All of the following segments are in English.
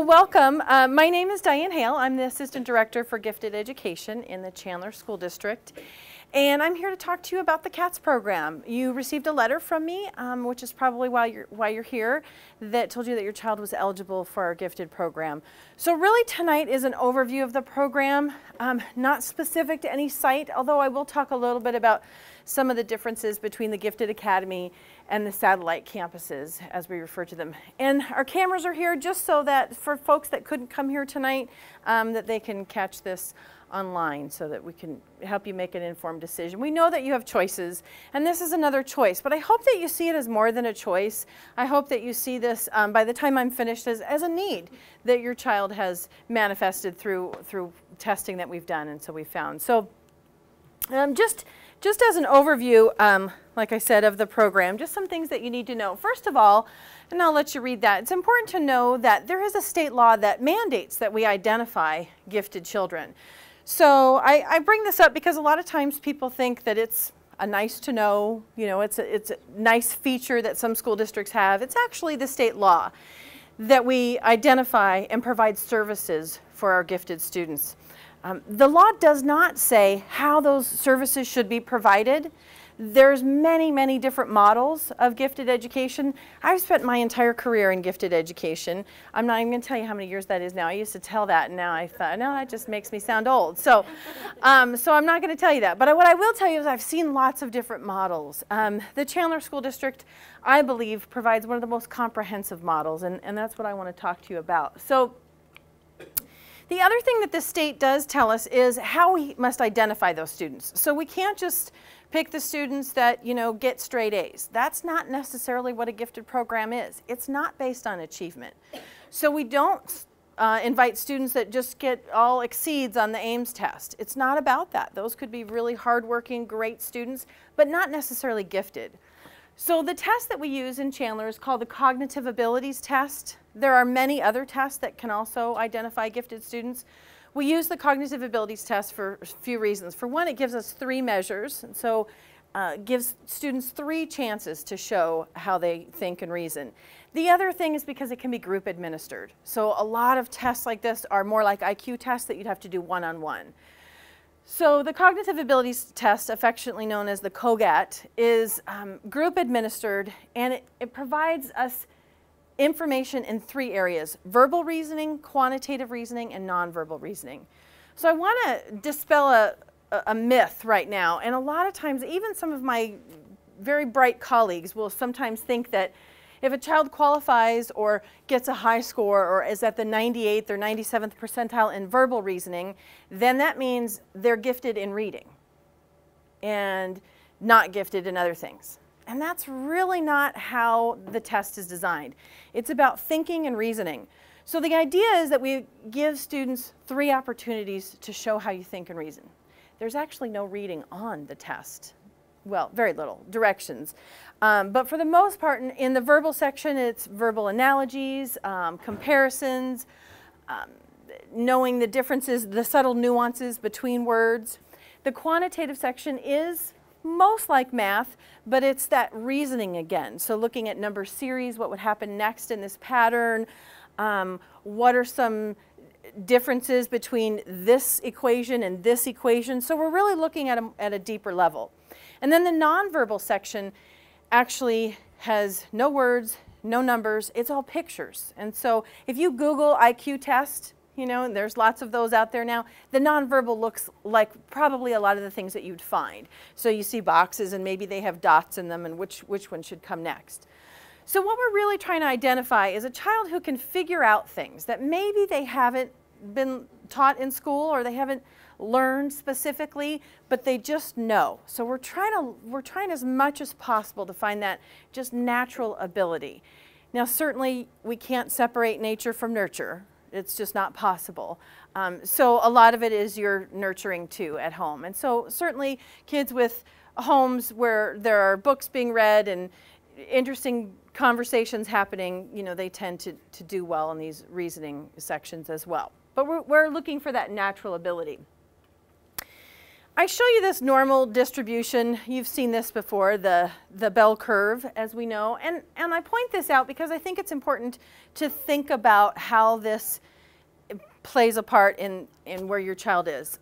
welcome. My name is Diane Hale. I'm the Assistant Director for Gifted Education in the Chandler School District. And I'm here to talk to you about the CATS program. You received a letter from me, which is probably why you're here, that told you that your child was eligible for our gifted program. So really tonight is an overview of the program, not specific to any site, although I will talk a little bit about some of the differences between the Gifted Academy and the satellite campuses, as we refer to them. And our cameras are here just so that for folks that couldn't come here tonight, that they can catch this online so that we can help you make an informed decision. We know that you have choices, and this is another choice, but I hope that you see it as more than a choice. I hope that you see this, by the time I'm finished, as a need that your child has manifested through testing that we've done and so we found. So just as an overview, like I said, of the program, just some things that you need to know. First of all, and I'll let you read that, it's important to know that there is a state law that mandates that we identify gifted children. So I bring this up because a lot of times people think that it's a nice to know, it's a nice feature that some school districts have. It's actually the state law that we identify and provide services for our gifted students. The law does not say how those services should be provided. There's many, many different models of gifted education. I've spent my entire career in gifted education. I'm not even going to tell you how many years that is now. I used to tell that, and now I thought, no, that just makes me sound old. So I'm not going to tell you that. But what I will tell you is I've seen lots of different models. The Chandler School District, I believe, provides one of the most comprehensive models, and that's what I want to talk to you about. So the other thing that the state does tell us is how we must identify those students. So we can't just pick the students that, get straight A's. That's not necessarily what a gifted program is. It's not based on achievement. So we don't invite students that just get all exceeds on the Ames test. It's not about that. Those could be really hardworking, great students, but not necessarily gifted. So the test that we use in Chandler is called the Cognitive Abilities Test. There are many other tests that can also identify gifted students. We use the Cognitive Abilities Test for a few reasons. For one, it gives us 3 measures, and so gives students 3 chances to show how they think and reason. The other thing is because it can be group administered. So a lot of tests like this are more like IQ tests that you'd have to do one-on-one. So the Cognitive Abilities Test, affectionately known as the COGAT, is group administered, and it provides us information in 3 areas: verbal reasoning, quantitative reasoning, and nonverbal reasoning. So I want to dispel a myth right now, and a lot of times even some of my very bright colleagues will sometimes think that if a child qualifies or gets a high score or is at the 98th or 97th percentile in verbal reasoning, then that means they're gifted in reading and not gifted in other things. And that's really not how the test is designed. It's about thinking and reasoning. So the idea is that we give students 3 opportunities to show how you think and reason. There's actually no reading on the test. Well, very little, directions. But for the most part, in the verbal section, it's verbal analogies, comparisons, knowing the differences, the subtle nuances between words. The quantitative section is most like math, but it's that reasoning again. So looking at number series, what would happen next in this pattern, what are some differences between this equation and this equation. So we're really looking at a deeper level. And then the nonverbal section actually has no words, no numbers, it's all pictures. And so if you Google IQ test, and there's lots of those out there now, the nonverbal looks like probably a lot of the things that you'd find. So you see boxes and maybe they have dots in them and which one should come next. So what we're really trying to identify is a child who can figure out things that maybe they haven't been taught in school or they haven't learned specifically, but they just know. So we're trying as much as possible to find that just natural ability. Now certainly we can't separate nature from nurture. It's just not possible. So a lot of it is your nurturing too at home. And so certainly kids with homes where there are books being read and interesting conversations happening, they tend to do well in these reasoning sections as well. But we're looking for that natural ability. I show you this normal distribution. You've seen this before, the bell curve, as we know. And I point this out because I think it's important to think about how this plays a part in where your child is.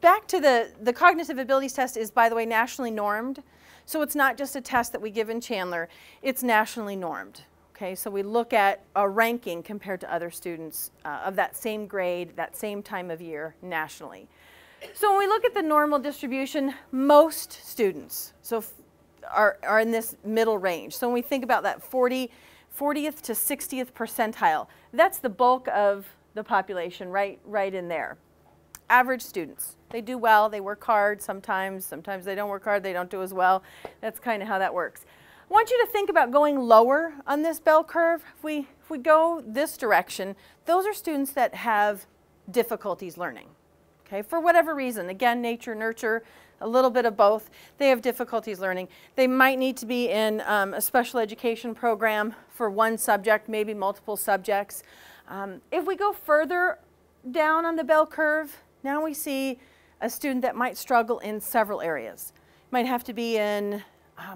Back to the cognitive abilities test is, by the way, nationally normed. So it's not just a test that we give in Chandler. It's nationally normed. Okay, so we look at a ranking compared to other students of that same grade, that same time of year nationally. So when we look at the normal distribution, most students are in this middle range. So when we think about that 40th to 60th percentile, that's the bulk of the population right in there. Average students, they do well, they work hard sometimes they don't work hard, they don't do as well. That's kind of how that works. I want you to think about going lower on this bell curve. If we go this direction, those are students that have difficulties learning. Okay, for whatever reason, again, nature, nurture, a little bit of both. They have difficulties learning. They might need to be in a special education program for one subject, maybe multiple subjects. If we go further down on the bell curve, now we see a student that might struggle in several areas. Might have to be in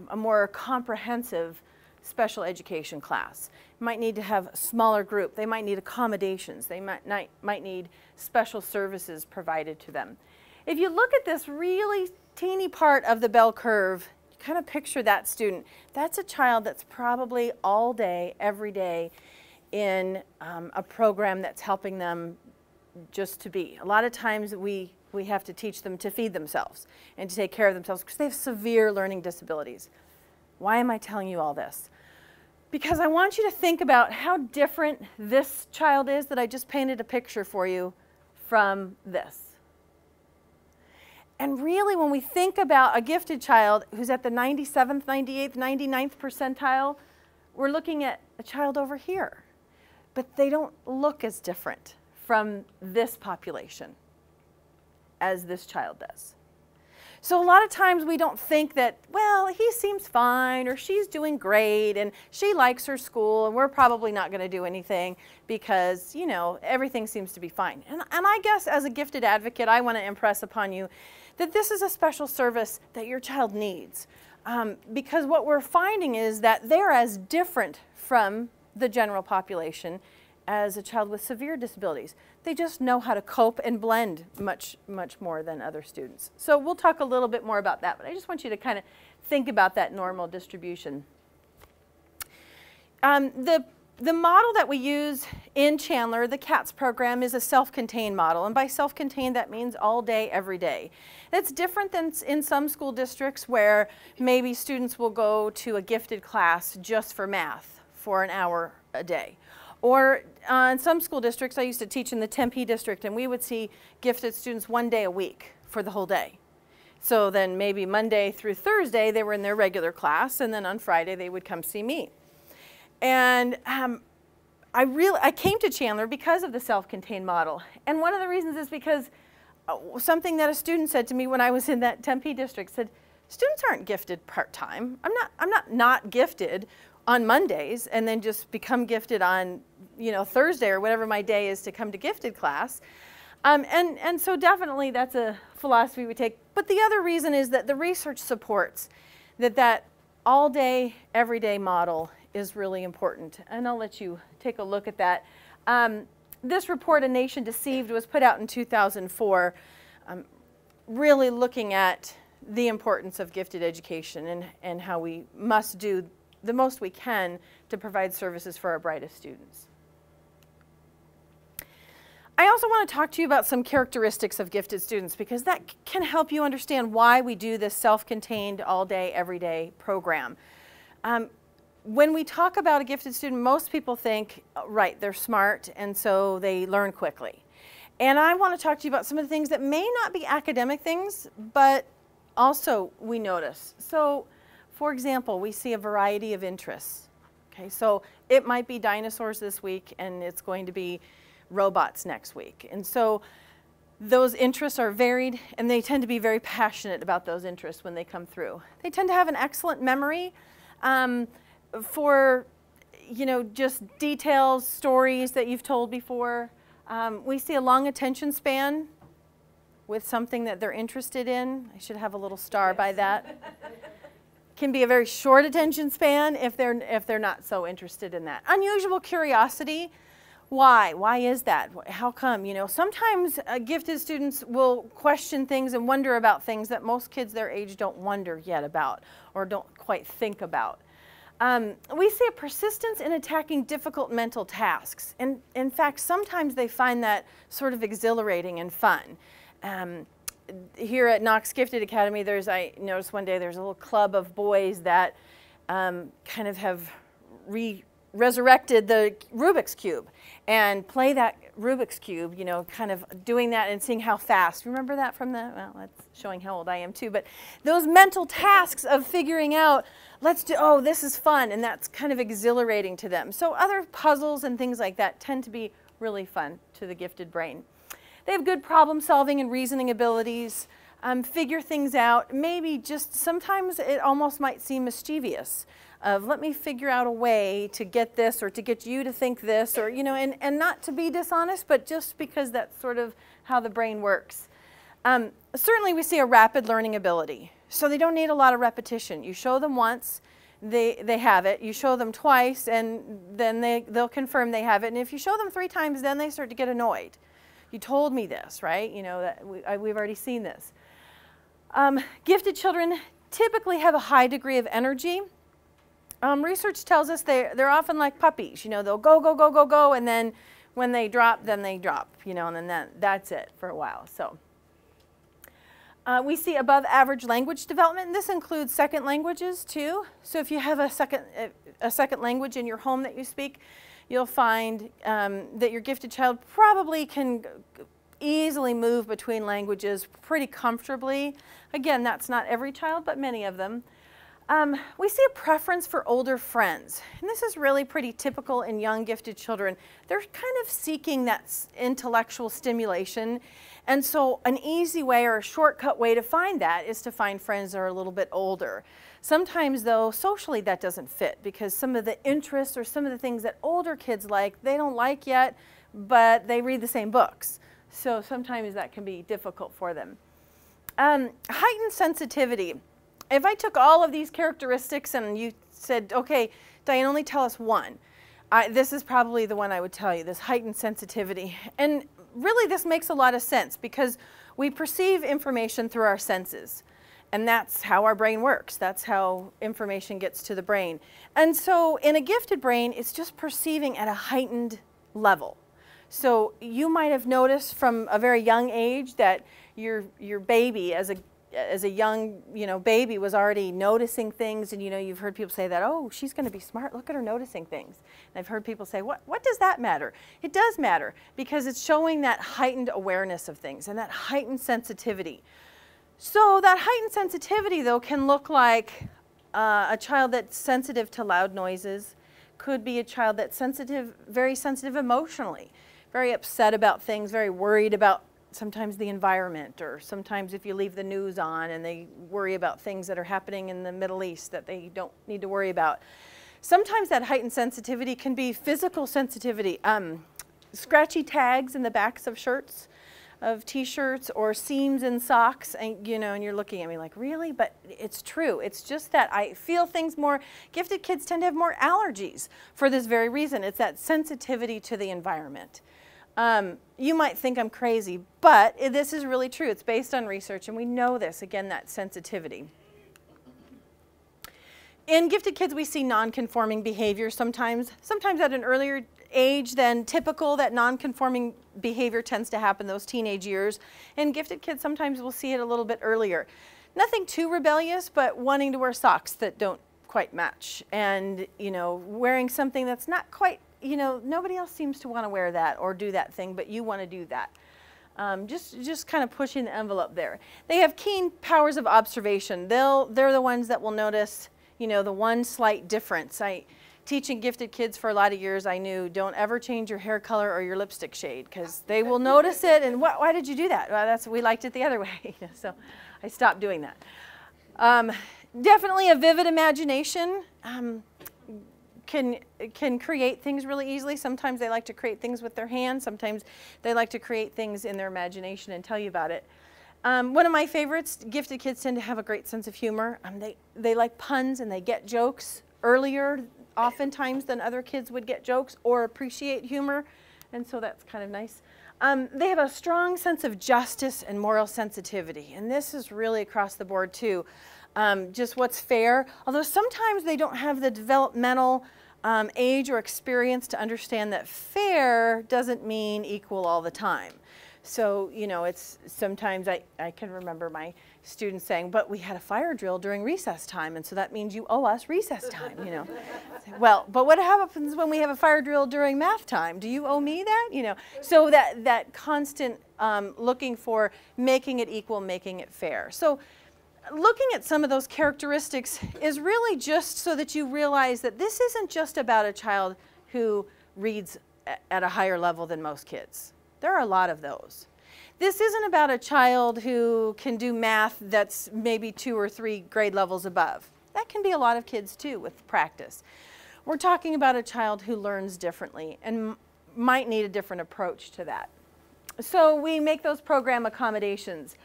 a more comprehensive special education class. Might need to have a smaller group. They might need accommodations. They might need special services provided to them. If you look at this really teeny part of the bell curve, you kind of picture that student. That's a child that's probably all day, every day in a program that's helping them just to be. A lot of times we have to teach them to feed themselves and to take care of themselves because they have severe learning disabilities. Why am I telling you all this? Because I want you to think about how different this child is that I just painted a picture for you from this. And really, when we think about a gifted child who's at the 97th, 98th, 99th percentile, we're looking at a child over here. But they don't look as different from this population as this child does. So a lot of times we don't think that, well, he seems fine or she's doing great and she likes her school and we're probably not going to do anything because, you know, everything seems to be fine. And I guess as a gifted advocate, I want to impress upon you that this is a special service that your child needs. Because what we're finding is that they're as different from the general population as a child with severe disabilities. They just know how to cope and blend much more than other students. So we'll talk a little bit more about that, but I just want you to kind of think about that normal distribution. The model that we use in Chandler, the CATS program, is a self-contained model. And by self-contained, that means all day, every day. That's different than in some school districts where maybe students will go to a gifted class just for math for an hour a day. Or in some school districts, I used to teach in the Tempe district, and we would see gifted students one day a week for the whole day. So then maybe Monday through Thursday, they were in their regular class, and then on Friday, they would come see me. And I came to Chandler because of the self-contained model. And one of the reasons is because something that a student said to me when I was in that Tempe district said, students aren't gifted part-time. I'm not gifted on Mondays and then just become gifted on, you know, Thursday or whatever my day is to come to gifted class. And so definitely that's a philosophy we take. But the other reason is that the research supports that all day, everyday model is really important. And I'll let you take a look at that. This report, A Nation Deceived, was put out in 2004, really looking at the importance of gifted education and how we must do the most we can to provide services for our brightest students. I also want to talk to you about some characteristics of gifted students because that can help you understand why we do this self-contained all-day, everyday program. When we talk about a gifted student, most people think, right, they're smart and so they learn quickly. And I want to talk to you about some of the things that may not be academic things, but also we notice. So, for example, we see a variety of interests. Okay, so it might be dinosaurs this week and it's going to be robots next week. And so those interests are varied and they tend to be very passionate about those interests when they come through. They tend to have an excellent memory for, you know, just details, stories that you've told before. We see a long attention span. with something that they're interested in. I should have a little star by that. Can be a very short attention span if they're not so interested in that. Unusual curiosity. Why? Why is that? How come? You know, sometimes gifted students will question things and wonder about things that most kids their age don't wonder yet about or don't quite think about. We see a persistence in attacking difficult mental tasks. And in fact, sometimes they find that sort of exhilarating and fun. Here at Knox Gifted Academy, I noticed one day there's a little club of boys that kind of have resurrected the Rubik's Cube and play that Rubik's Cube, you know, kind of doing that and seeing how fast. Remember that from well, that's showing how old I am too, but those mental tasks of figuring out, oh, this is fun, and that's kind of exhilarating to them. So other puzzles and things like that tend to be really fun to the gifted brain. They have good problem solving and reasoning abilities, figure things out, maybe just sometimes it almost might seem mischievous of let me figure out a way to get this or to get you to think this, or, you know, and not to be dishonest, but just because that's sort of how the brain works. Certainly we see a rapid learning ability. So they don't need a lot of repetition. You show them once, they have it. You show them twice, and then they'll confirm they have it. And if you show them 3 times, then they start to get annoyed. You told me this, right? You know, that we've already seen this. Gifted children typically have a high degree of energy. Research tells us they're often like puppies. You know, they'll go, go, go, go, go, and then when they drop, you know, and then that's it for a while. So we see above average language development, and this includes second languages too. So if you have a second language in your home that you speak, you'll find that your gifted child probably can easily move between languages pretty comfortably. Again, that's not every child, but many of them. We see a preference for older friends, and this is really pretty typical in young gifted children. They're kind of seeking that intellectual stimulation, and so an easy way or a shortcut way to find that is to find friends that are a little bit older. Sometimes, though, socially that doesn't fit because some of the interests or some of the things that older kids like, they don't like yet, but they read the same books. So sometimes that can be difficult for them. Heightened sensitivity. If I took all of these characteristics and you said, okay, Diane, only tell us one, this is probably the one I would tell you, this heightened sensitivity. And really this makes a lot of sense because we perceive information through our senses. And that's how our brain works. That's how information gets to the brain. And so in a gifted brain, it's just perceiving at a heightened level. So you might have noticed from a very young age that your baby as a young, baby was already noticing things, and you've heard people say that, oh, she's going to be smart, look at her noticing things. And I've heard people say, what does that matter? It does matter because it's showing that heightened awareness of things and that heightened sensitivity. So that heightened sensitivity, though, can look like a child that's sensitive to loud noises, could be a child that's sensitive, very sensitive emotionally, very upset about things, very worried about sometimes the environment, or sometimes if you leave the news on and they worry about things that are happening in the Middle East that they don't need to worry about. Sometimes that heightened sensitivity can be physical sensitivity, scratchy tags in the backs of shirts, of t-shirts, or seams in socks, and and you're looking at me like, really? But it's true. It's just that I feel things more. Gifted kids tend to have more allergies for this very reason. It's that sensitivity to the environment. You might think I'm crazy, but this is really true. It's based on research, and we know this, again, that sensitivity. In gifted kids, we see non-conforming behavior sometimes at an earlier age than typical. That non-conforming behavior tends to happen those teenage years. In gifted kids, sometimes we'll see it a little bit earlier. Nothing too rebellious, but wanting to wear socks that don't quite match, and wearing something that's not quite, nobody else seems to want to wear that or do that thing, but you want to do that. Just kind of pushing the envelope there. They have keen powers of observation. They're the ones that will notice, the one slight difference. Teaching gifted kids for a lot of years, I knew, don't ever change your hair color or your lipstick shade, because they will notice it, and why did you do that? Well, we liked it the other way, so I stopped doing that. Definitely a vivid imagination. Can create things really easily. Sometimes they like to create things with their hands. Sometimes they like to create things in their imagination and tell you about it. One of my favorites, gifted kids tend to have a great sense of humor. They like puns and they get jokes earlier oftentimes than other kids would get jokes or appreciate humor, and so that's kind of nice. They have a strong sense of justice and moral sensitivity, and this is really across the board too. Just what's fair, although sometimes they don't have the developmental age or experience to understand that fair doesn't mean equal all the time. So, you know, it's sometimes I can remember my students saying, but we had a fire drill during recess time, and so that means you owe us recess time, you know. Well, but what happens when we have a fire drill during math time? Do you owe me that? You know, so that constant looking for making it equal, making it fair. So looking at some of those characteristics is really just so that you realize that this isn't just about a child who reads at a higher level than most kids. There are a lot of those. This isn't about a child who can do math that's maybe 2 or 3 grade levels above. That can be a lot of kids too with practice. We're talking about a child who learns differently and might need a different approach to that. So we make those program accommodations.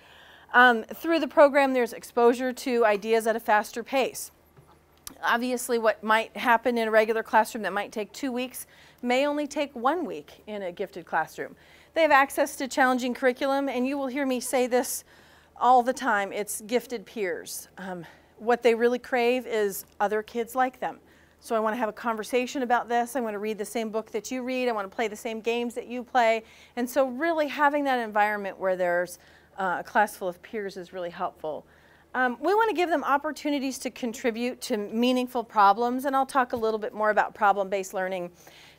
Through the program, there's exposure to ideas at a faster pace. Obviously, what might happen in a regular classroom that might take 2 weeks may only take 1 week in a gifted classroom. They have access to challenging curriculum, and you will hear me say this all the time. It's gifted peers. What they really crave is other kids like them. So I want to have a conversation about this. I want to read the same book that you read. I want to play the same games that you play. And so really having that environment where there's a class full of peers is really helpful. We want to give them opportunities to contribute to meaningful problems, and I'll talk a little bit more about problem-based learning.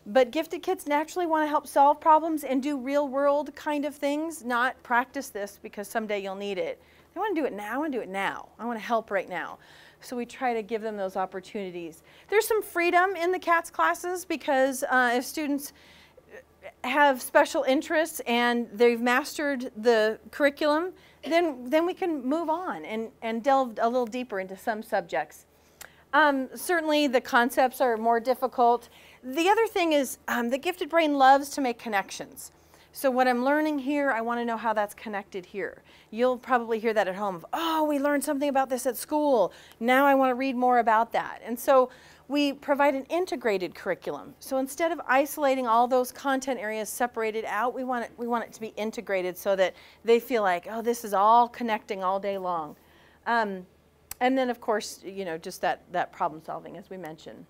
But gifted kids naturally want to help solve problems and do real-world kind of things, not practice this because someday you'll need it. They want to do it now. I want to do it now. I want to help right now. So we try to give them those opportunities. There's some freedom in the CATS classes because if students have special interests and they've mastered the curriculum, then we can move on and delve a little deeper into some subjects. Certainly the concepts are more difficult. The other thing is the gifted brain loves to make connections. So what I'm learning here, I want to know how that's connected here. You'll probably hear that at home. Oh, we learned something about this at school. Now I want to read more about that. And so we provide an integrated curriculum. So instead of isolating all those content areas separated out, we want it to be integrated so that they feel like, oh, this is all connecting all day long. And then, of course, you know, just that problem solving, as we mentioned.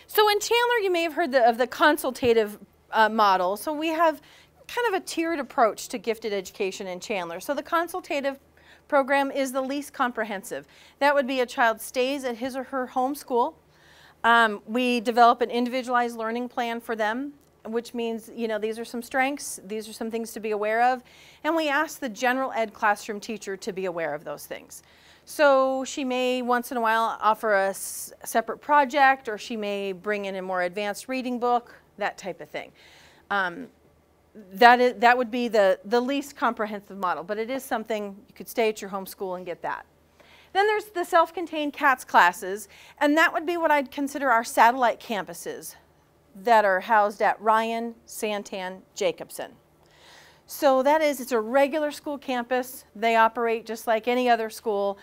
So in Chandler, you may have heard of the consultative model. So we have kind of a tiered approach to gifted education in Chandler. So the consultative program is the least comprehensive. That would be a child stays at his or her home school. We develop an individualized learning plan for them, which means, you know, these are some strengths, these are some things to be aware of, and we ask the general ed classroom teacher to be aware of those things. So she may once in a while offer a separate project, or she may bring in a more advanced reading book, that type of thing. That would be the least comprehensive model, but it is something you could stay at your home school and get that. Then there's the self-contained CATS classes, and that would be what I'd consider our satellite campuses that are housed at Ryan, Santan, Jacobson. So that is, it's a regular school campus. They operate just like any other school.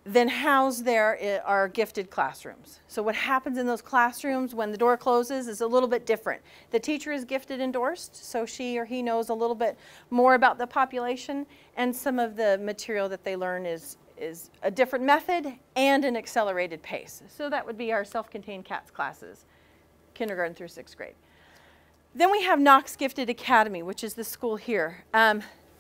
Then housed there are gifted classrooms. So what happens in those classrooms when the door closes is a little bit different. The teacher is gifted endorsed, so she or he knows a little bit more about the population, and some of the material that they learn is a different method and an accelerated pace. So that would be our self-contained CATS classes, kindergarten through 6th grade. Then we have Knox Gifted Academy, which is the school here.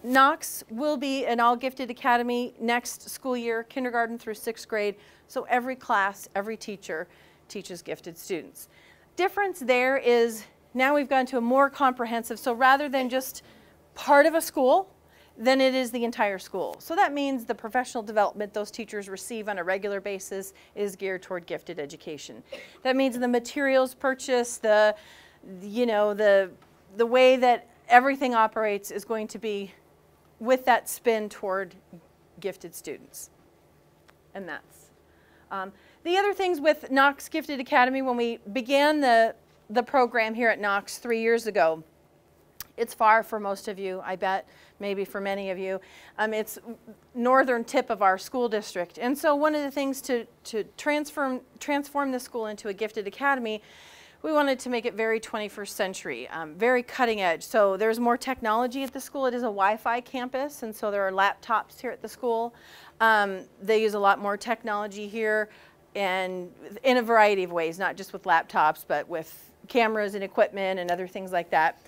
Knox will be an all-gifted academy next school year, kindergarten through 6th grade. So every class, every teacher teaches gifted students. Difference there is now we've gone to a more comprehensive, so rather than just part of a school, then it is the entire school. So that means the professional development those teachers receive on a regular basis is geared toward gifted education. That means the materials purchased, the way that everything operates is going to be with that spin toward gifted students. And that's. The other things with Knox Gifted Academy, when we began the program here at Knox 3 years ago, It's far for most of you, I bet, maybe for many of you. It's northern tip of our school district. And so one of the things to transform the school into a gifted academy, we wanted to make it very 21st century, very cutting edge. So there's more technology at the school. It is a Wi-Fi campus, and so there are laptops here at the school. They use a lot more technology here, and in a variety of ways, not just with laptops, but with cameras and equipment and other things like that.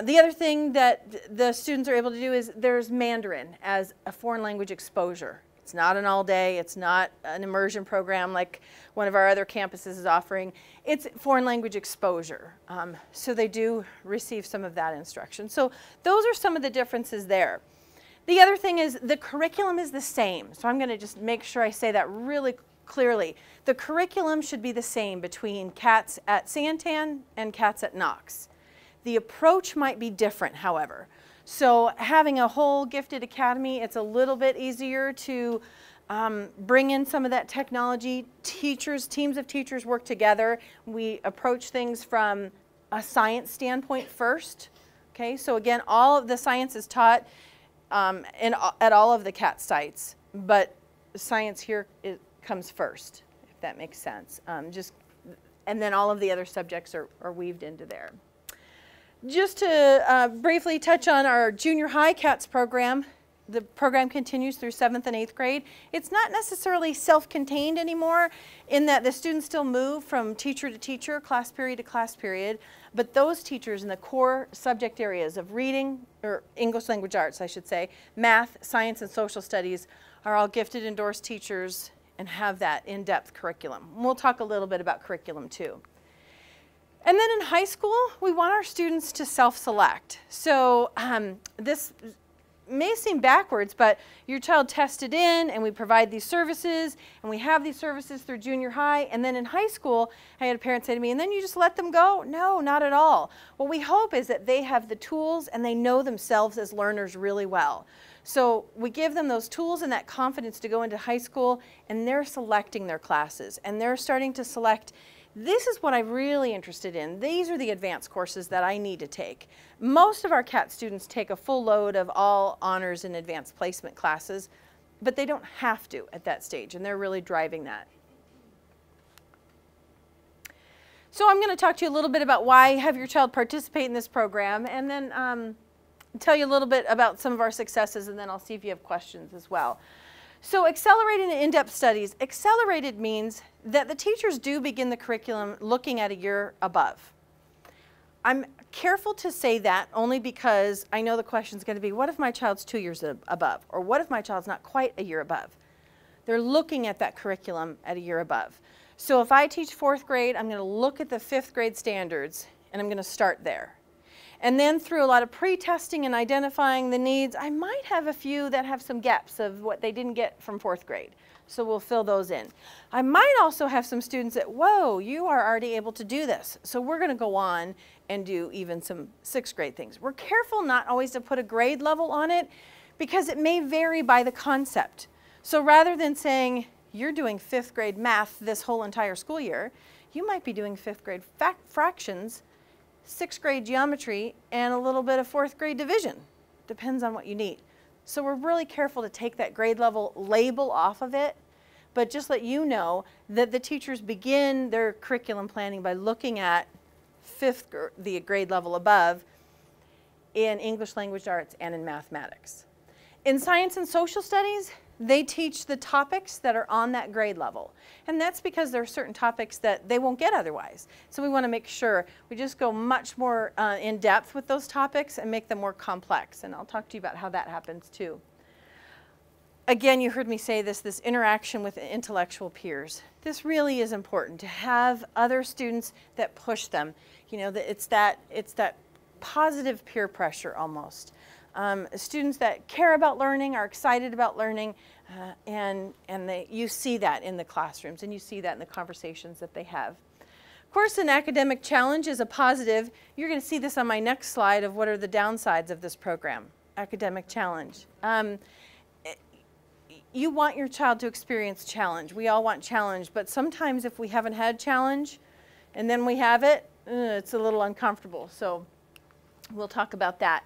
The other thing that the students are able to do is there's Mandarin as a foreign language exposure. It's not an all day, it's not an immersion program like one of our other campuses is offering. It's foreign language exposure. So they do receive some of that instruction. So those are some of the differences there. The other thing is the curriculum is the same. So I'm going to just make sure I say that really clearly. The curriculum should be the same between cats at Santan and cats at Knox. The approach might be different, however. So having a whole gifted academy, it's a little bit easier to bring in some of that technology. Teams of teachers work together. We approach things from a science standpoint first. Okay, so again, all of the science is taught at all of the CAT sites, but science here comes first, if that makes sense. And then all of the other subjects are weaved into there. Just to briefly touch on our junior high CATS program, the program continues through 7th and 8th grade. It's not necessarily self-contained anymore in that the students still move from teacher to teacher, class period to class period, but those teachers in the core subject areas of reading, or English language arts I should say, math, science, and social studies are all gifted endorsed teachers and have that in-depth curriculum. We'll talk a little bit about curriculum too. And then in high school, we want our students to self-select. So this may seem backwards, but your child tested in and we provide these services, and we have these services through junior high. And then in high school, I had a parent say to me, and then you just let them go? No, not at all. What we hope is that they have the tools and they know themselves as learners really well. So we give them those tools and that confidence to go into high school, and they're selecting their classes, and they're starting to select, this is what I'm really interested in. These are the advanced courses that I need to take. Most of our CAT students take a full load of all honors and advanced placement classes, but they don't have to at that stage, and they're really driving that. So I'm going to talk to you a little bit about why have your child participate in this program, and then tell you a little bit about some of our successes, and then I'll see if you have questions as well. So accelerated and in-depth studies. Accelerated means that the teachers do begin the curriculum looking at a year above. I'm careful to say that only because I know the question is going to be, what if my child's 2 years above? Or what if my child's not quite a year above? They're looking at that curriculum at a year above. So if I teach 4th grade, I'm going to look at the 5th grade standards, and I'm going to start there. And then through a lot of pre-testing and identifying the needs, I might have a few that have some gaps of what they didn't get from 4th grade. So we'll fill those in. I might also have some students that, whoa, you are already able to do this. So we're going to go on and do even some 6th grade things. We're careful not always to put a grade level on it because it may vary by the concept. So rather than saying you're doing 5th grade math this whole entire school year, you might be doing 5th grade fractions, 6th grade geometry, and a little bit of 4th grade division. Depends on what you need. So we're really careful to take that grade level label off of it, but just let you know that the teachers begin their curriculum planning by looking at the grade level above in English language arts and in mathematics. In science and social studies, they teach the topics that are on that grade level. And that's because there are certain topics that they won't get otherwise. So we want to make sure we just go much more in depth with those topics and make them more complex. And I'll talk to you about how that happens too. Again, you heard me say this interaction with intellectual peers. This really is important to have other students that push them. You know, it's that positive peer pressure almost. Students that care about learning, are excited about learning, and you see that in the classrooms, and you see that in the conversations that they have. Of course, an academic challenge is a positive. You're going to see this on my next slide of what are the downsides of this program, academic challenge. You want your child to experience challenge. We all want challenge, but sometimes if we haven't had challenge and then we have it, it's a little uncomfortable. So We'll talk about that.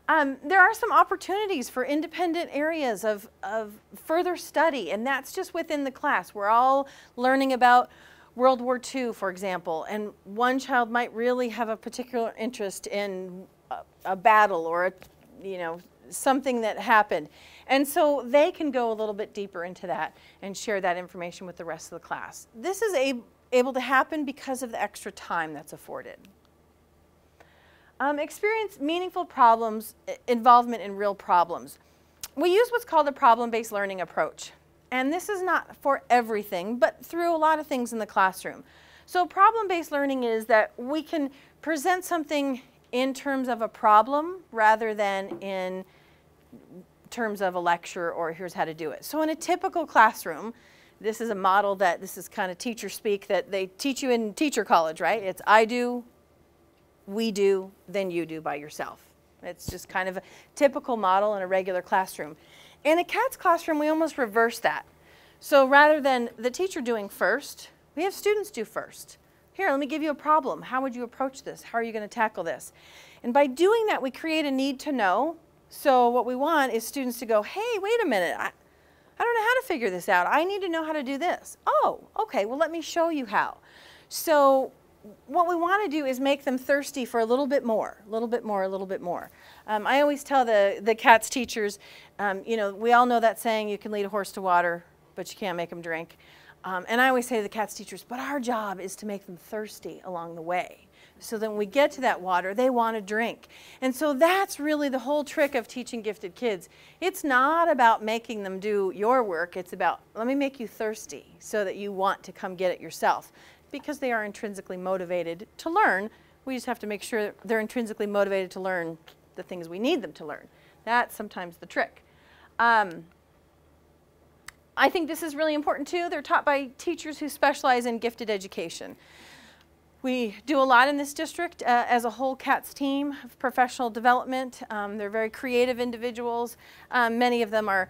There are some opportunities for independent areas of further study, and that's just within the class. We're all learning about World War II, for example, and one child might really have a particular interest in a battle or something that happened. And so they can go a little bit deeper into that and share that information with the rest of the class. This is able to happen because of the extra time that's afforded. Experience meaningful problems, involvement in real problems. We use what's called a problem-based learning approach. And this is not for everything, but through a lot of things in the classroom. So problem-based learning is that we can present something in terms of a problem rather than in terms of a lecture or here's how to do it. So in a typical classroom, this is a model that, this is kind of teacher speak that they teach you in teacher college, right? It's I do, we do, then you do by yourself. It's just kind of a typical model in a regular classroom. In a CATS classroom, we almost reverse that. So rather than the teacher doing first, we have students do first. Here, let me give you a problem. How would you approach this? How are you going to tackle this? And by doing that, we create a need to know. So what we want is students to go, hey, wait a minute. I don't know how to figure this out. I need to know how to do this. Oh, okay, well, let me show you how. So what we want to do is make them thirsty for a little bit more, a little bit more, a little bit more. I always tell the CATS teachers, we all know that saying, you can lead a horse to water, but you can't make them drink. And I always say to the CATS teachers, but our job is to make them thirsty along the way. So then when we get to that water, they want to drink. And so that's really the whole trick of teaching gifted kids. It's not about making them do your work. It's about, let me make you thirsty so that you want to come get it yourself. Because they are intrinsically motivated to learn, we just have to make sure they're intrinsically motivated to learn the things we need them to learn. That's sometimes the trick. I think this is really important too. They're taught by teachers who specialize in gifted education. We do a lot in this district as a whole CATS team of professional development. They're very creative individuals. Many of them are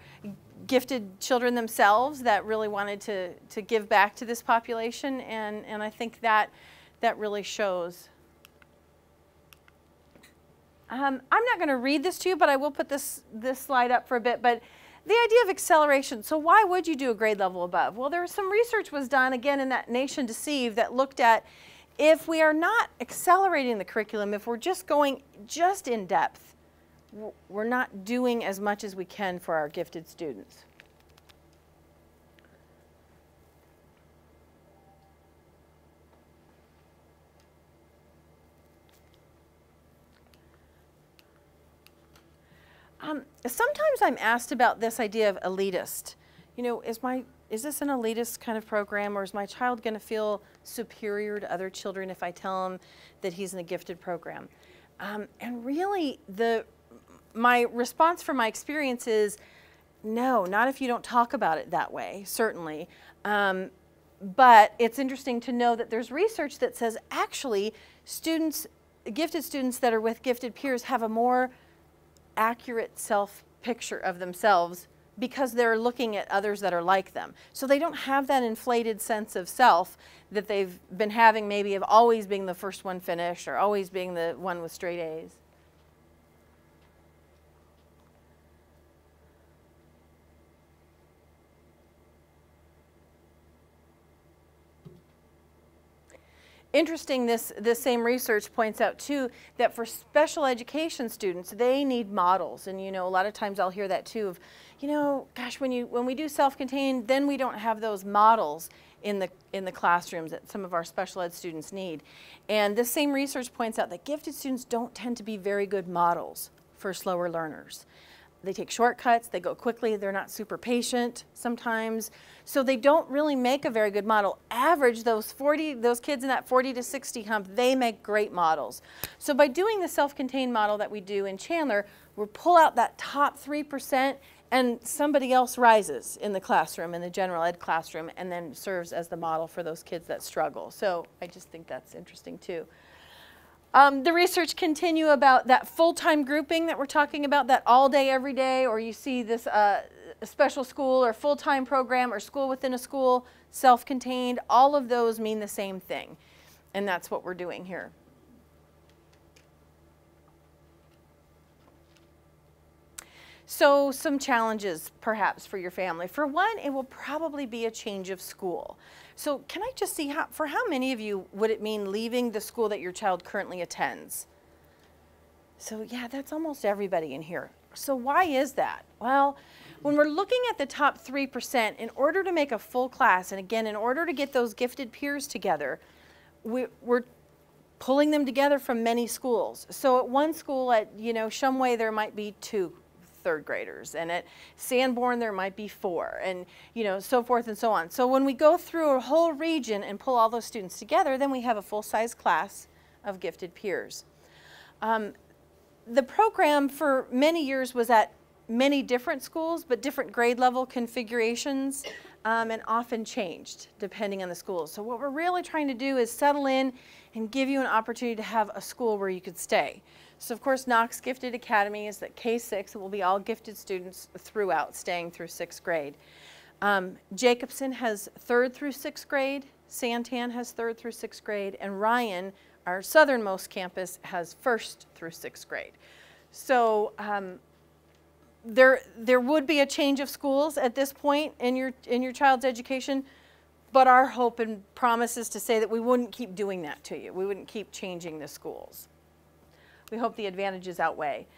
gifted children themselves that really wanted to give back to this population, and I think that really shows. I'm not going to read this to you, but I will put this slide up for a bit. But the idea of acceleration, so why would you do a grade level above? Well, there was some research was done, again, in that Nation Deceive that looked at if we are not accelerating the curriculum, if we're just going just in depth, we're not doing as much as we can for our gifted students. Sometimes I'm asked about this idea of elitist. Is this an elitist kind of program, or is my child going to feel superior to other children if I tell him that he's in a gifted program? And really, my response from my experience is, no, not if you don't talk about it that way, certainly. But it's interesting to know that there's research that says actually gifted students that are with gifted peers have a more accurate self-picture of themselves because they're looking at others that are like them. So they don't have that inflated sense of self that they've been having, maybe of always being the first one finished or always being the one with straight A's. Interesting, this same research points out too that for special education students, they need models. And a lot of times I'll hear that too of, gosh, when we do self-contained, then we don't have those models in the classrooms that some of our special ed students need. And this same research points out that gifted students don't tend to be very good models for slower learners. They take shortcuts, they go quickly, they're not super patient sometimes. So they don't really make a very good model. Average, those kids in that 40 to 60 hump, they make great models. So by doing the self-contained model that we do in Chandler, we'll pull out that top 3% and somebody else rises in the classroom, in the general ed classroom, and then serves as the model for those kids that struggle. So I just think that's interesting too. The research continue about that full-time grouping that we're talking about, that all day, every day, or you see this special school or full-time program or school within a school, self-contained, all of those mean the same thing. And that's what we're doing here. So some challenges perhaps for your family. For one, it will probably be a change of school. So can I just see, for how many of you would it mean leaving the school that your child currently attends? So yeah, that's almost everybody in here. So why is that? Well, when we're looking at the top 3%, in order to make a full class, and again, in order to get those gifted peers together, we're pulling them together from many schools. So at one school, at Shumway, there might be 2 third graders, and at Sanborn there might be 4, and so forth and so on. So when we go through a whole region and pull all those students together, then we have a full-size class of gifted peers. The program for many years was at many different schools, but different grade level configurations, and often changed depending on the schools. So what we're really trying to do is settle in and give you an opportunity to have a school where you could stay. So of course, Knox Gifted Academy is that K-6, it will be all gifted students throughout, staying through 6th grade. Jacobson has 3rd through 6th grade, Santan has 3rd through 6th grade, and Ryan, our southernmost campus, has 1st through 6th grade. So there would be a change of schools at this point in your child's education, but our hope and promise is to say that we wouldn't keep doing that to you. We wouldn't keep changing the schools. We hope the advantages outweigh.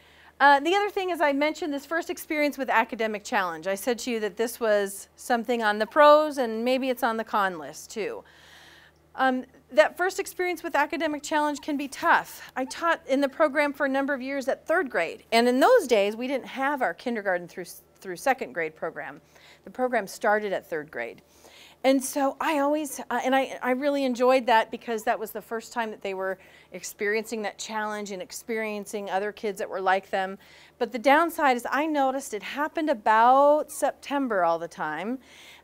The other thing is, I mentioned this first experience with academic challenge. I said to you that this was something on the pros, and maybe it's on the con list too. That first experience with academic challenge can be tough. I taught in the program for a number of years at 3rd grade, and in those days we didn't have our kindergarten through 2nd grade program. The program started at 3rd grade. And so I always, I really enjoyed that, because that was the first time that they were experiencing that challenge and experiencing other kids that were like them. But the downside is I noticed it happened about September all the time.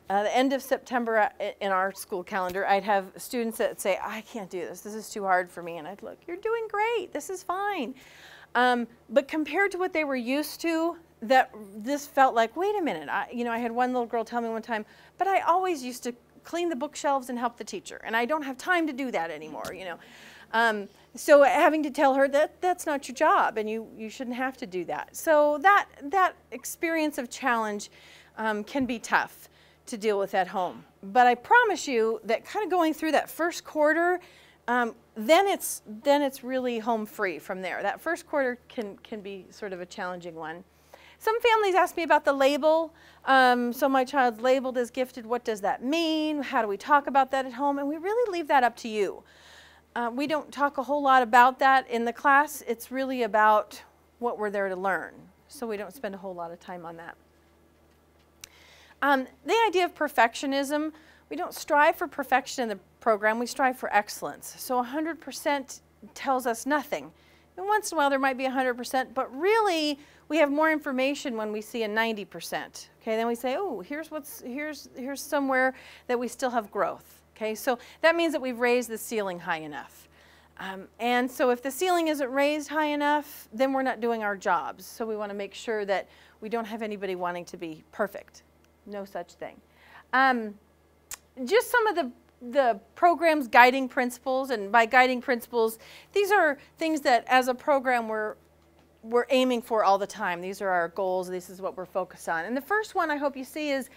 The end of September in our school calendar, I'd have students that say, I can't do this. This is too hard for me. And I'd look, you're doing great. This is fine. But compared to what they were used to, this felt like, wait a minute. I had one little girl tell me one time, but I always used to clean the bookshelves and help the teacher, and I don't have time to do that anymore. So having to tell her that that's not your job, and you shouldn't have to do that. So that experience of challenge can be tough to deal with at home. But I promise you that kind of going through that first quarter, then it's really home free from there. That first quarter can be sort of a challenging one. Some families ask me about the label. So my child's labeled as gifted. What does that mean? How do we talk about that at home? And we really leave that up to you. We don't talk a whole lot about that in the class. It's really about what we're there to learn. So we don't spend a whole lot of time on that. The idea of perfectionism, we don't strive for perfection in the program. We strive for excellence. So 100% tells us nothing. And once in a while there might be 100%, but really we have more information when we see a 90%. Okay, then we say, oh, here's somewhere that we still have growth. Okay, so that means that we've raised the ceiling high enough. And so if the ceiling isn't raised high enough, then we're not doing our jobs. So we want to make sure that we don't have anybody wanting to be perfect. No such thing. Just some of the program's guiding principles, and by guiding principles, these are things that as a program we're aiming for all the time. These are our goals. This is what we're focused on. And the first one I hope you see is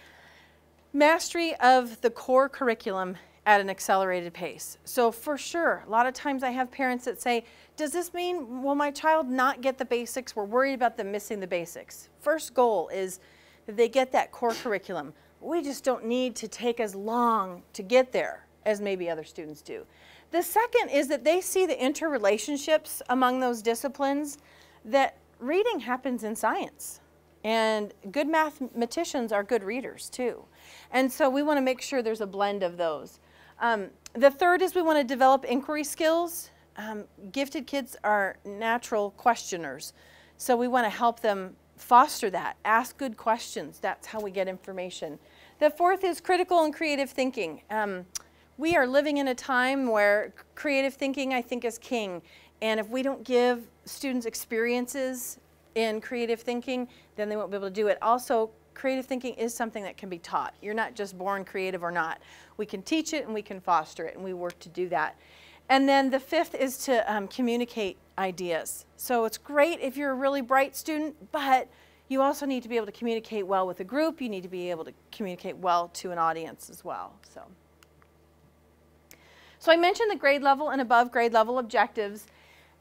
mastery of the core curriculum at an accelerated pace. So for sure, a lot of times I have parents that say, does this mean, will my child not get the basics? We're worried about them missing the basics. First goal is that they get that core curriculum. We just don't need to take as long to get there as maybe other students do. The second is that they see the interrelationships among those disciplines, that reading happens in science. And good mathematicians are good readers too. And so we want to make sure there's a blend of those. The third is we want to develop inquiry skills. Gifted kids are natural questioners. So we want to help them foster that. Ask good questions. That's how we get information. The fourth is critical and creative thinking. We are living in a time where creative thinking, I think, is king. And if we don't give students experiences in creative thinking, then they won't be able to do it. Also, creative thinking is something that can be taught. You're not just born creative or not. We can teach it and we can foster it, and we work to do that. And then the fifth is to communicate ideas. So it's great if you're a really bright student, but you also need to be able to communicate well with a group. You need to be able to communicate well to an audience as well. So I mentioned the grade level and above grade level objectives.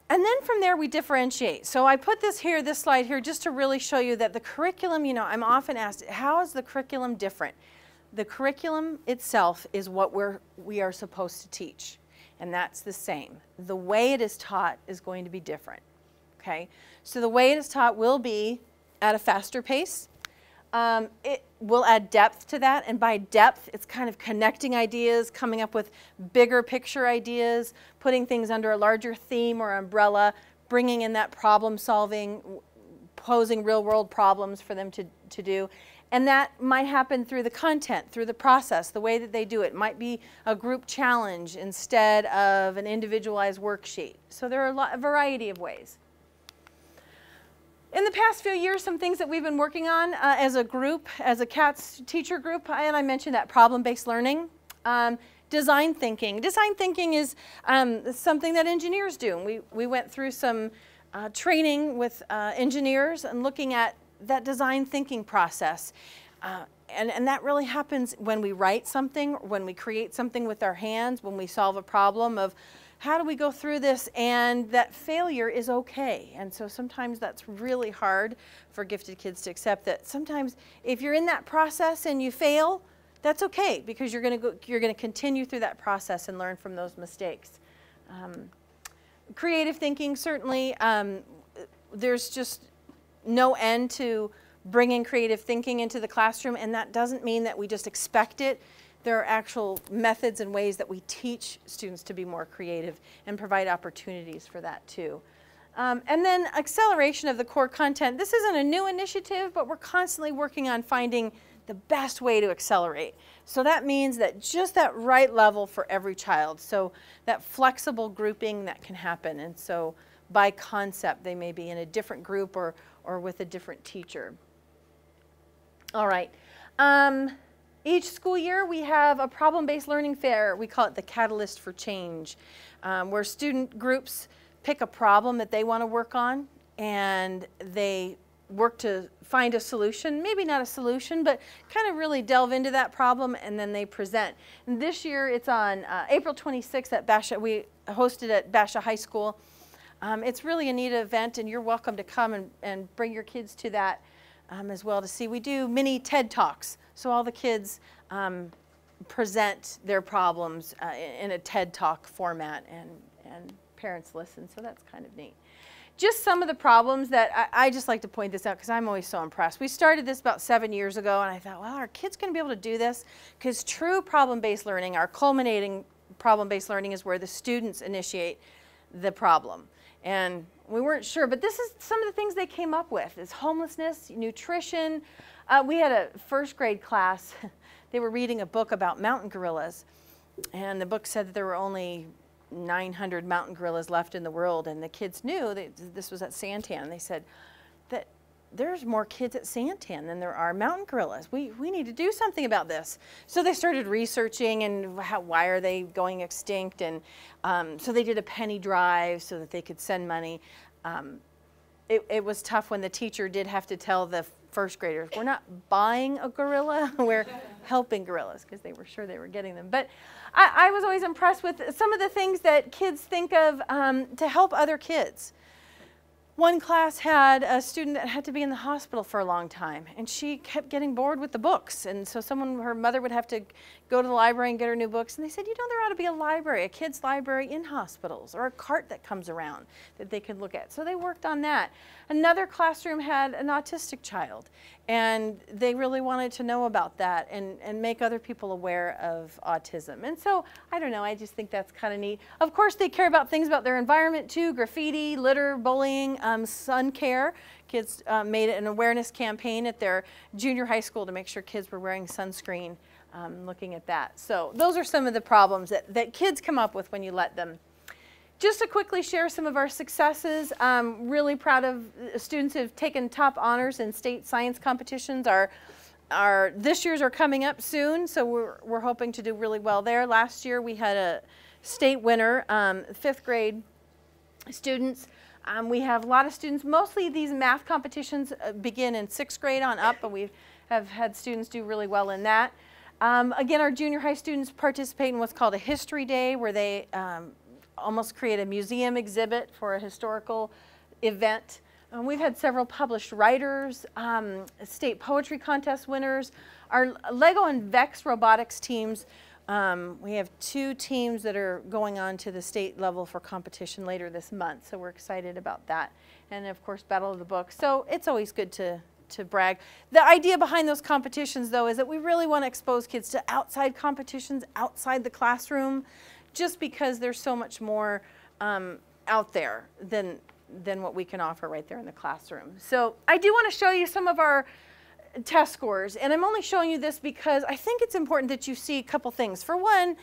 And then from there we differentiate. So I put this slide here just to really show you that the curriculum, you know, I'm often asked, how is the curriculum different? The curriculum itself is what we are supposed to teach, and that's the same. The way it is taught is going to be different, okay? So the way it is taught will be at a faster pace. It will add depth to that, and by depth, it's kind of connecting ideas, coming up with bigger picture ideas, putting things under a larger theme or umbrella, bringing in that problem solving, posing real world problems for them to do. And that might happen through the content, through the process, the way that they do it. It might be a group challenge instead of an individualized worksheet. So there are a variety of ways. In the past few years, some things that we've been working on as a group, as a CATS teacher group, and I mentioned that problem-based learning. Design thinking. Design thinking is something that engineers do. We went through some training with engineers and looking at that design thinking process. And that really happens when we write something, when we create something with our hands, when we solve a problem of how do we go through this, and that failure is okay. And so sometimes that's really hard for gifted kids to accept, that sometimes if you're in that process and you fail, that's okay, because you're going to continue through that process and learn from those mistakes. Creative thinking, certainly, there's just no end to bringing creative thinking into the classroom, and that doesn't mean that we just expect it. There are actual methods and ways that we teach students to be more creative and provide opportunities for that too. And then acceleration of the core content. This isn't a new initiative, but we're constantly working on finding the best way to accelerate. So that means that just that right level for every child. So that flexible grouping that can happen. And so by concept, they may be in a different group or with a different teacher. All right. Each school year we have a problem-based learning fair. We call it the Catalyst for Change, where student groups pick a problem that they want to work on, and they work to find a solution, maybe not a solution, but kind of really delve into that problem, and then they present. And this year it's on April 26th at Basha. We hosted at Basha High School. It's really a neat event, and you're welcome to come and bring your kids to that as well to see. We do mini TED Talks, so all the kids present their problems in a TED Talk format, and parents listen, so that's kind of neat. Just some of the problems that I just like to point this out because I'm always so impressed. We started this about 7 years ago, and I thought, well, are kids going to be able to do this? Because true problem-based learning, our culminating problem-based learning, is where the students initiate the problem. And we weren't sure, but this is some of the things they came up with, is homelessness, nutrition. We had a first grade class. They were reading a book about mountain gorillas, and the book said that there were only 900 mountain gorillas left in the world, and the kids knew that this was at Santan, and they said that there's more kids at Santan than there are mountain gorillas. We need to do something about this. So they started researching, and why are they going extinct, and so they did a penny drive so that they could send money. It was tough when the teacher did have to tell the first graders, we're not buying a gorilla, we're helping gorillas, because they were sure they were getting them. But I was always impressed with some of the things that kids think of to help other kids. One class had a student that had to be in the hospital for a long time, and she kept getting bored with the books. And so her mother would have to go to the library and get her new books. And they said, you know, there ought to be a library, a kid's library in hospitals, or a cart that comes around that they could look at. So they worked on that. Another classroom had an autistic child, and they really wanted to know about that and make other people aware of autism. And so, I don't know, I just think that's kind of neat. Of course, they care about things about their environment too, graffiti, litter, bullying, sun care. Kids made an awareness campaign at their junior high school to make sure kids were wearing sunscreen, looking at that. So those are some of the problems that kids come up with when you let them. Just to quickly share some of our successes, really proud of students who have taken top honors in state science competitions. This year's are coming up soon, so we're hoping to do really well there. Last year we had a state winner, 5th grade students. We have a lot of students. Mostly these math competitions begin in 6th grade on up, but we have had students do really well in that. Again, our junior high students participate in what's called a history day, where they almost create a museum exhibit for a historical event. We've had several published writers, state poetry contest winners. Our Lego and Vex robotics teams, we have 2 teams that are going on to the state level for competition later this month, so we're excited about that. And of course, Battle of the Book. So it's always good to brag. The idea behind those competitions, though, is that we really want to expose kids to outside competitions, outside the classroom, just because there's so much more out there than what we can offer right there in the classroom. So I do want to show you some of our test scores, and I'm only showing you this because I think it's important that you see a couple things. For one,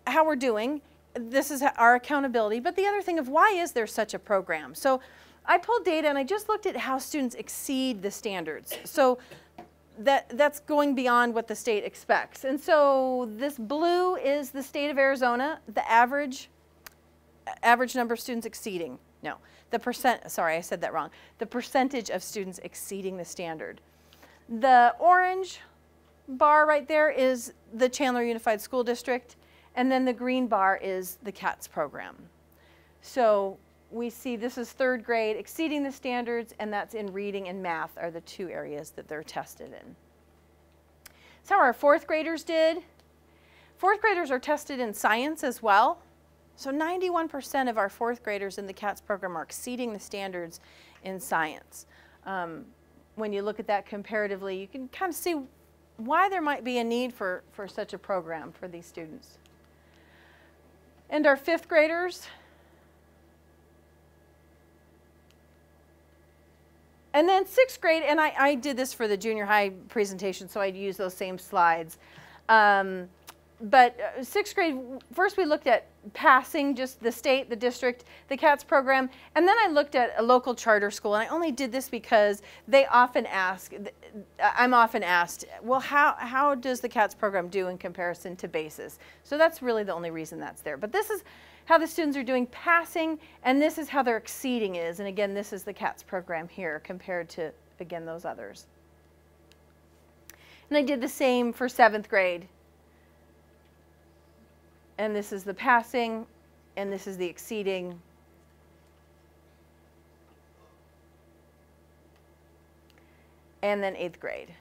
how we're doing. This is our accountability, but the other thing of why is there such a program? So I pulled data and I just looked at how students exceed the standards. So that's going beyond what the state expects. And so this blue is the state of Arizona, the average number of students exceeding. No, the percent, sorry, I said that wrong. The percentage of students exceeding the standard. The orange bar right there is the Chandler Unified School District, and then the green bar is the CATS program. So we see this is 3rd grade, exceeding the standards, and that's in reading and math are the 2 areas that they're tested in. So our 4th graders did. 4th graders are tested in science as well. So 91% of our 4th graders in the CATS program are exceeding the standards in science. When you look at that comparatively, you can kind of see why there might be a need for such a program for these students. And our 5th graders, and then 6th grade, and I did this for the junior high presentation, so I'd use those same slides. But 6th grade, first we looked at passing, just the state, the district, the CATS program, and then I looked at a local charter school, and I only did this because they often ask, I'm often asked, well, how does the CATS program do in comparison to BASIS? So that's really the only reason that's there. But this is how the students are doing passing, and this is how their exceeding is. And again, this is the CATS program here compared to, again, those others. And I did the same for 7th grade. And this is the passing, and this is the exceeding. And then 8th grade.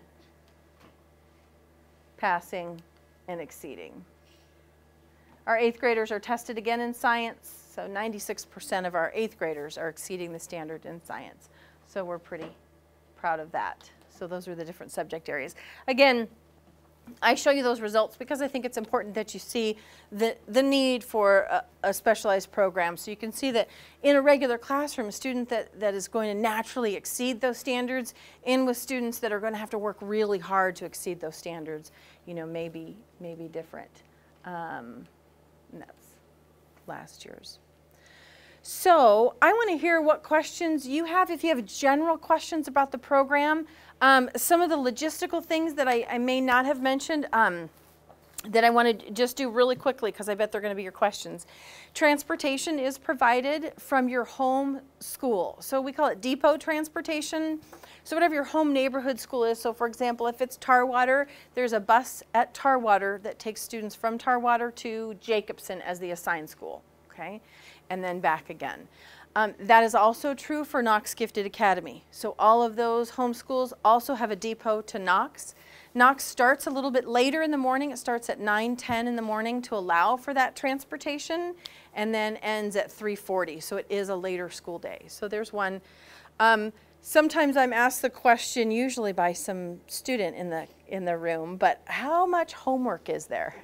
Passing and exceeding. Our 8th graders are tested again in science, so 96% of our 8th graders are exceeding the standard in science. So we're pretty proud of that. So those are the different subject areas. Again, I show you those results because I think it's important that you see the need for a specialized program. So you can see that in a regular classroom, a student that is going to naturally exceed those standards, and with students that are going to have to work really hard to exceed those standards, you know, maybe different. And that's last year's. So I want to hear what questions you have. If you have general questions about the program, some of the logistical things that I may not have mentioned that I want to just do really quickly because I bet they're going to be your questions. Transportation is provided from your home school. So we call it depot transportation. So whatever your home neighborhood school is, so for example, if it's Tarwater, there's a bus at Tarwater that takes students from Tarwater to Jacobson as the assigned school, okay? And then back again. That is also true for Knox Gifted Academy. So all of those home schools also have a depot to Knox. Knox starts a little bit later in the morning. It starts at 9:10 in the morning to allow for that transportation, and then ends at 3:40. So it is a later school day. So there's one. Sometimes I'm asked the question, usually by some student in the room, but how much homework is there?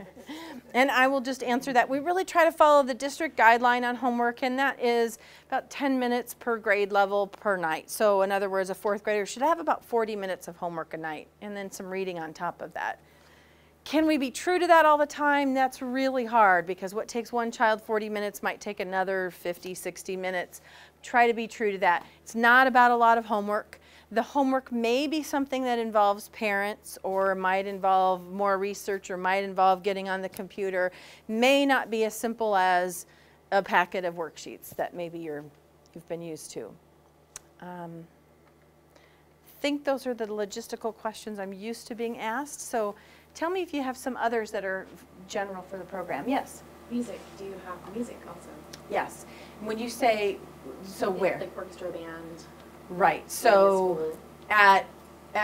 And I will just answer that. We really try to follow the district guideline on homework, and that is about 10 minutes per grade level per night. So in other words, a 4th grader should have about 40 minutes of homework a night, and then some reading on top of that. Can we be true to that all the time? That's really hard, because what takes one child 40 minutes might take another 50, 60 minutes. Try to be true to that. It's not about a lot of homework. The homework may be something that involves parents, or might involve more research, or might involve getting on the computer. May not be as simple as a packet of worksheets that maybe your you've been used to. I think those are the logistical questions I'm used to being asked. So tell me if you have some others that are general for the program. Yes? Music. Do you have music also? Yes. When you say, so where? Like orchestra band. Right. So at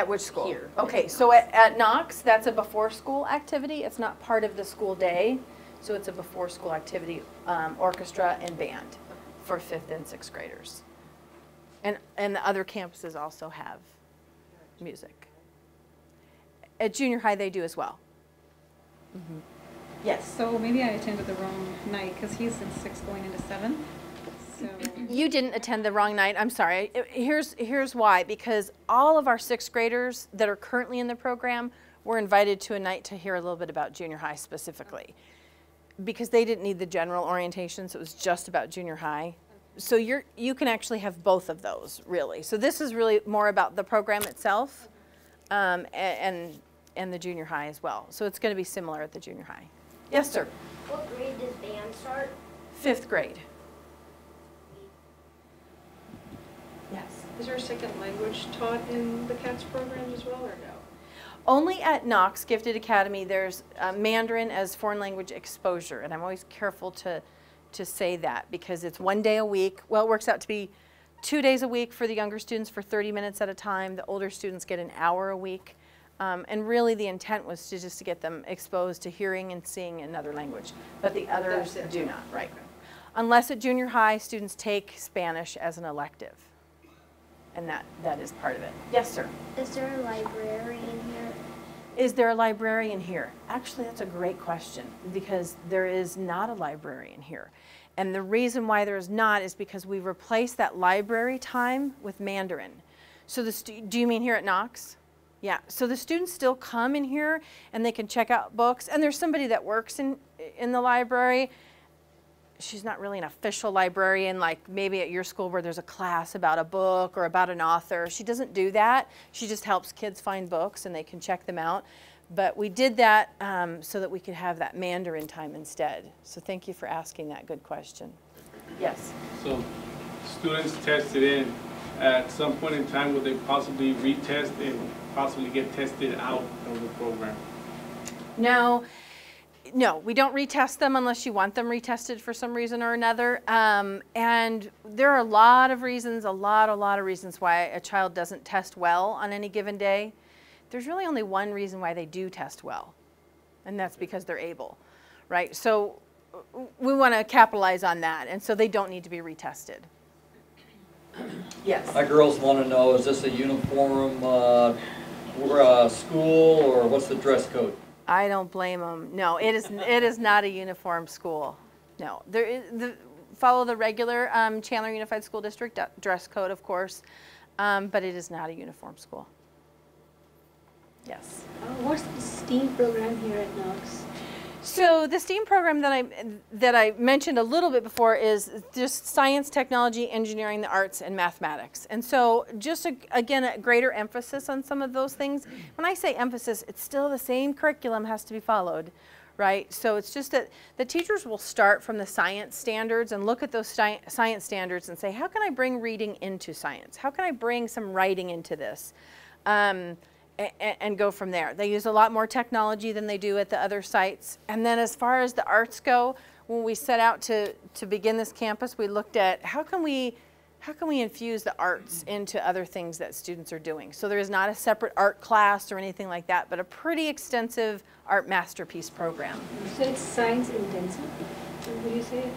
which school? Here. Okay. So at Knox, that's a before school activity. It's not part of the school day. So it's a before school activity, orchestra and band for 5th and 6th graders. And the other campuses also have music. At junior high, they do as well. Mm-hmm. Yes. So maybe I attended the wrong night because he's in 6th going into 7th. So You didn't attend the wrong night. I'm sorry. Here's why. Because all of our 6th graders that are currently in the program were invited to a night to hear a little bit about junior high specifically. Because they didn't need the general orientation, so it was just about junior high. So you can actually have both of those, really. So this is really more about the program itself and the junior high as well. So it's going to be similar at the junior high. Yes, sir? What grade does band start? 5th grade. Yes. Is there a second language taught in the CATS program as well, or no? Only at Knox Gifted Academy, there's Mandarin as foreign language exposure, and I'm always careful to say that because it's 1 day a week. Well, it works out to be 2 days a week for the younger students for 30 minutes at a time. The older students get an hour a week. And really the intent was just to get them exposed to hearing and seeing another language, but the others do not, right? Unless at junior high, students take Spanish as an elective, and that is part of it. Yes, sir? Is there a librarian here? Is there a librarian here? Actually, that's a great question because there is not a librarian here. And the reason why there is not is because we replaced that library time with Mandarin. So do you mean here at Knox? Yeah, so the students still come in here and they can check out books, and there's somebody that works in the library. She's not really an official librarian like maybe at your school where there's a class about a book or about an author. She doesn't do that. She just helps kids find books and they can check them out. But we did that so that we could have that Mandarin time instead. So thank you for asking that good question. Yes? So students tested in. At some point in time, will they possibly retest and possibly get tested out of the program? No, we don't retest them unless you want them retested for some reason or another. And there are a lot of reasons, a lot of reasons why a child doesn't test well on any given day. There's really only one reason why they do test well, and that's because they're able, right? So we want to capitalize on that, and so they don't need to be retested. Yes. My girls want to know, is this a uniform school, or what's the dress code? I don't blame them. No, it is not a uniform school. No, follow the regular Chandler Unified School District dress code, of course, but it is not a uniform school. Yes. What's the STEAM program here at Knox? So the STEAM program that I mentioned a little bit before is just science, technology, engineering, the arts, and mathematics. And so just again, a greater emphasis on some of those things. When I say emphasis, it's still the same curriculum has to be followed, right? So it's just that the teachers will start from the science standards and look at those science standards and say, how can I bring reading into science? How can I bring some writing into this? And go from there. They use a lot more technology than they do at the other sites. And then as far as the arts go, when we set out to begin this campus, we looked at how can we infuse the arts into other things that students are doing. So there is not a separate art class or anything like that, but a pretty extensive art masterpiece program. So it's science intensive, would you say?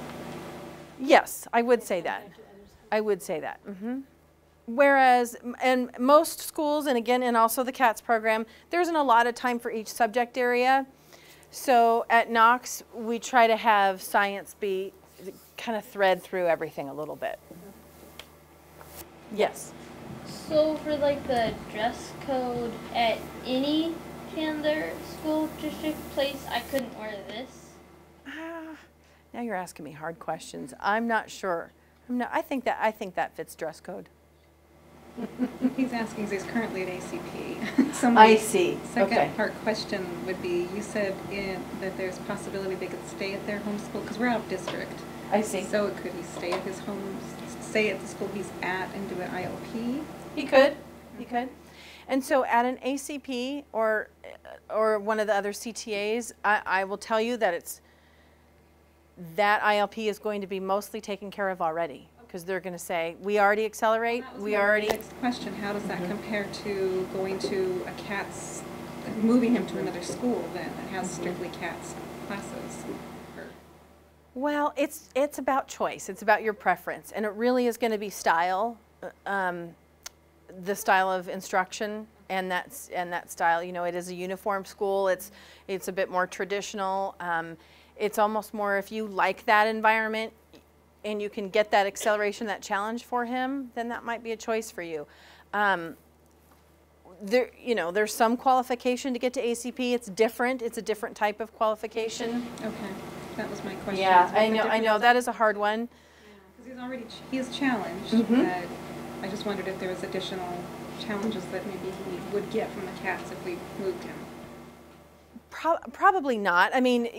Yes, I would say that. I would say that. Mm-hmm. Whereas in most schools, and again, and also the CATS program, there isn't a lot of time for each subject area. So at Knox, we try to have science be kind of thread through everything a little bit. Yes? So for like the dress code at any Chandler School District place, I couldn't wear this? Now you're asking me hard questions. I'm not sure. I think that fits dress code. he's asking, he's currently at ACP. I see. Second part question would be, you said that there's a possibility they could stay at their home school, because we're out of district. I see. So could he stay at his home stay at the school he's at and do an IOP? He could. He could. And so at an ACP or one of the other CTAs, I will tell you that that ILP is going to be mostly taken care of already, because they're going to say, we already accelerate, we already. Next question, how does that compare to going to a CATS, moving him to another school then that has strictly CATS classes? Well, it's about choice. It's about your preference, and it really is going to be style, the style of instruction, and that style. You know, it is a uniform school. It's a bit more traditional. It's almost more, if you like that environment and you can get that acceleration, that challenge for him, then that might be a choice for you. There's some qualification to get to ACP. It's different. It's a different type of qualification. Okay, that was my question. Yeah, I know. That is a hard one. Because he is challenged, Mm-hmm. but I just wondered if there was additional challenges that maybe he would get from the CATS if we moved him. Probably not. I mean,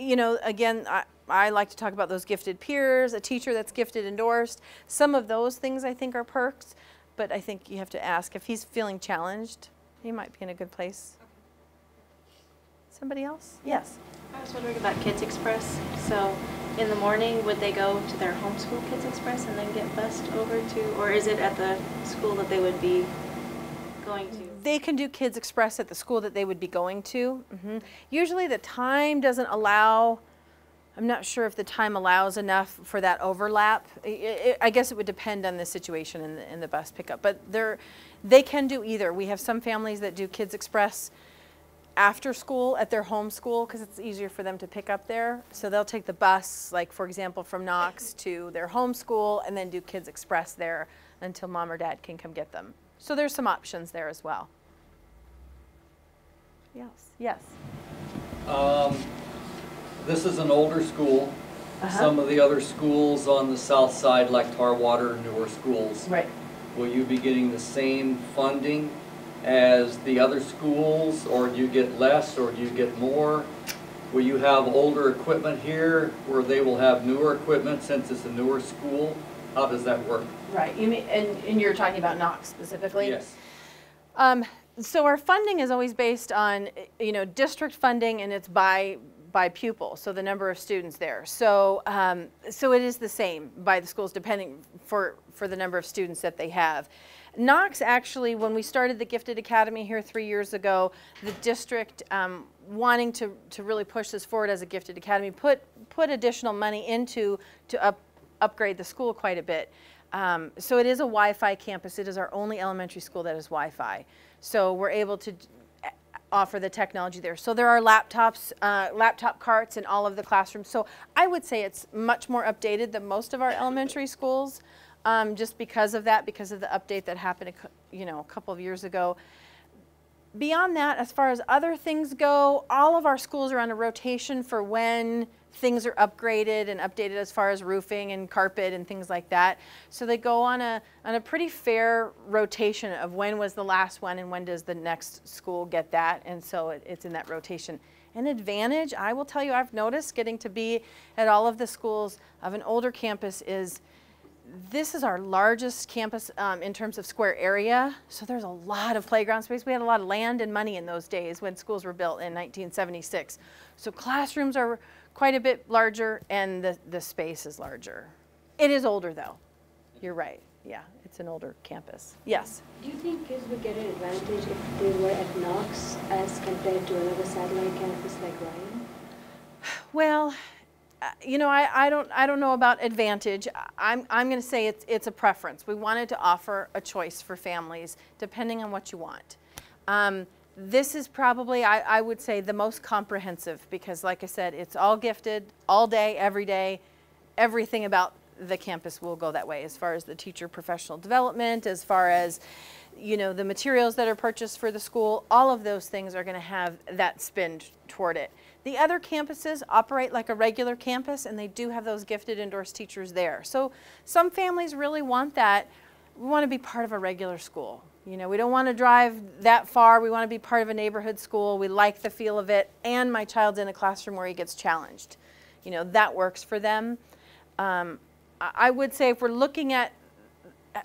again, I like to talk about those gifted peers, a teacher that's gifted endorsed. Some of those things I think are perks, but I think you have to ask if he's feeling challenged, he might be in a good place. Somebody else? Yes. I was wondering about Kids Express. So in the morning, would they go to their homeschool Kids Express and then get bused over to, or is it at the school that they would be going to? They can do Kids Express at the school that they would be going to. Mm-hmm. Usually the time doesn't allow, I'm not sure if the time allows enough for that overlap. I guess it would depend on the situation in the bus pickup, but they can do either. We have some families that do Kids Express after school at their home school because it's easier for them to pick up there. So they'll take the bus, like for example from Knox to their home school, and then do Kids Express there until mom or dad can come get them. So there's some options there as well. Yes. This is an older school. Some of the other schools on the south side, like Tarwater, newer schools. Right. Will you be getting the same funding as the other schools, or do you get less, or do you get more? Will you have older equipment here where they will have newer equipment since it's a newer school? How does that work? Right. You mean, and you're talking about Knox specifically? Yes. So our funding is always based on, district funding, and it's by pupil, so the number of students there. So so it is the same by the schools depending for the number of students that they have. Knox actually, when we started the Gifted Academy here 3 years ago, the district wanting to really push this forward as a Gifted Academy put additional money into to upgrade the school quite a bit. So it is a Wi-Fi campus. It is our only elementary school that is Wi-Fi. So we're able to offer the technology there. So there are laptops, laptop carts in all of the classrooms. So I would say it's much more updated than most of our elementary schools, just because of that, because of the update that happened, a couple of years ago. Beyond that, as far as other things go, all of our schools are on a rotation for when things are upgraded and updated as far as roofing and carpet and things like that. So they go on a pretty fair rotation of when was the last one and when does the next school get that, and so it's in that rotation. An advantage, I will tell you, I've noticed getting to be at all of the schools of an older campus is this is our largest campus in terms of square area, so there's a lot of playground space. We had a lot of land and money in those days when schools were built in 1976. So classrooms are quite a bit larger, and the space is larger. It is older though. You're right. Yeah, it's an older campus. Yes? Do you think kids would get an advantage if they were at Knox as compared to another satellite campus like Ryan? Well, I don't know about advantage. I'm going to say it's a preference. We wanted to offer a choice for families depending on what you want. This is probably, I would say, the most comprehensive because, like I said, it's all gifted, all day, every day. Everything about the campus will go that way as far as the teacher professional development, as far as, the materials that are purchased for the school. All of those things are going to have that spin toward it. The other campuses operate like a regular campus, and they do have those gifted endorsed teachers there. So some families really want that. We want to be part of a regular school. We don't want to drive that far. We want to be part of a neighborhood school. We like the feel of it, and my child's in a classroom where he gets challenged. That works for them. I would say if we're looking at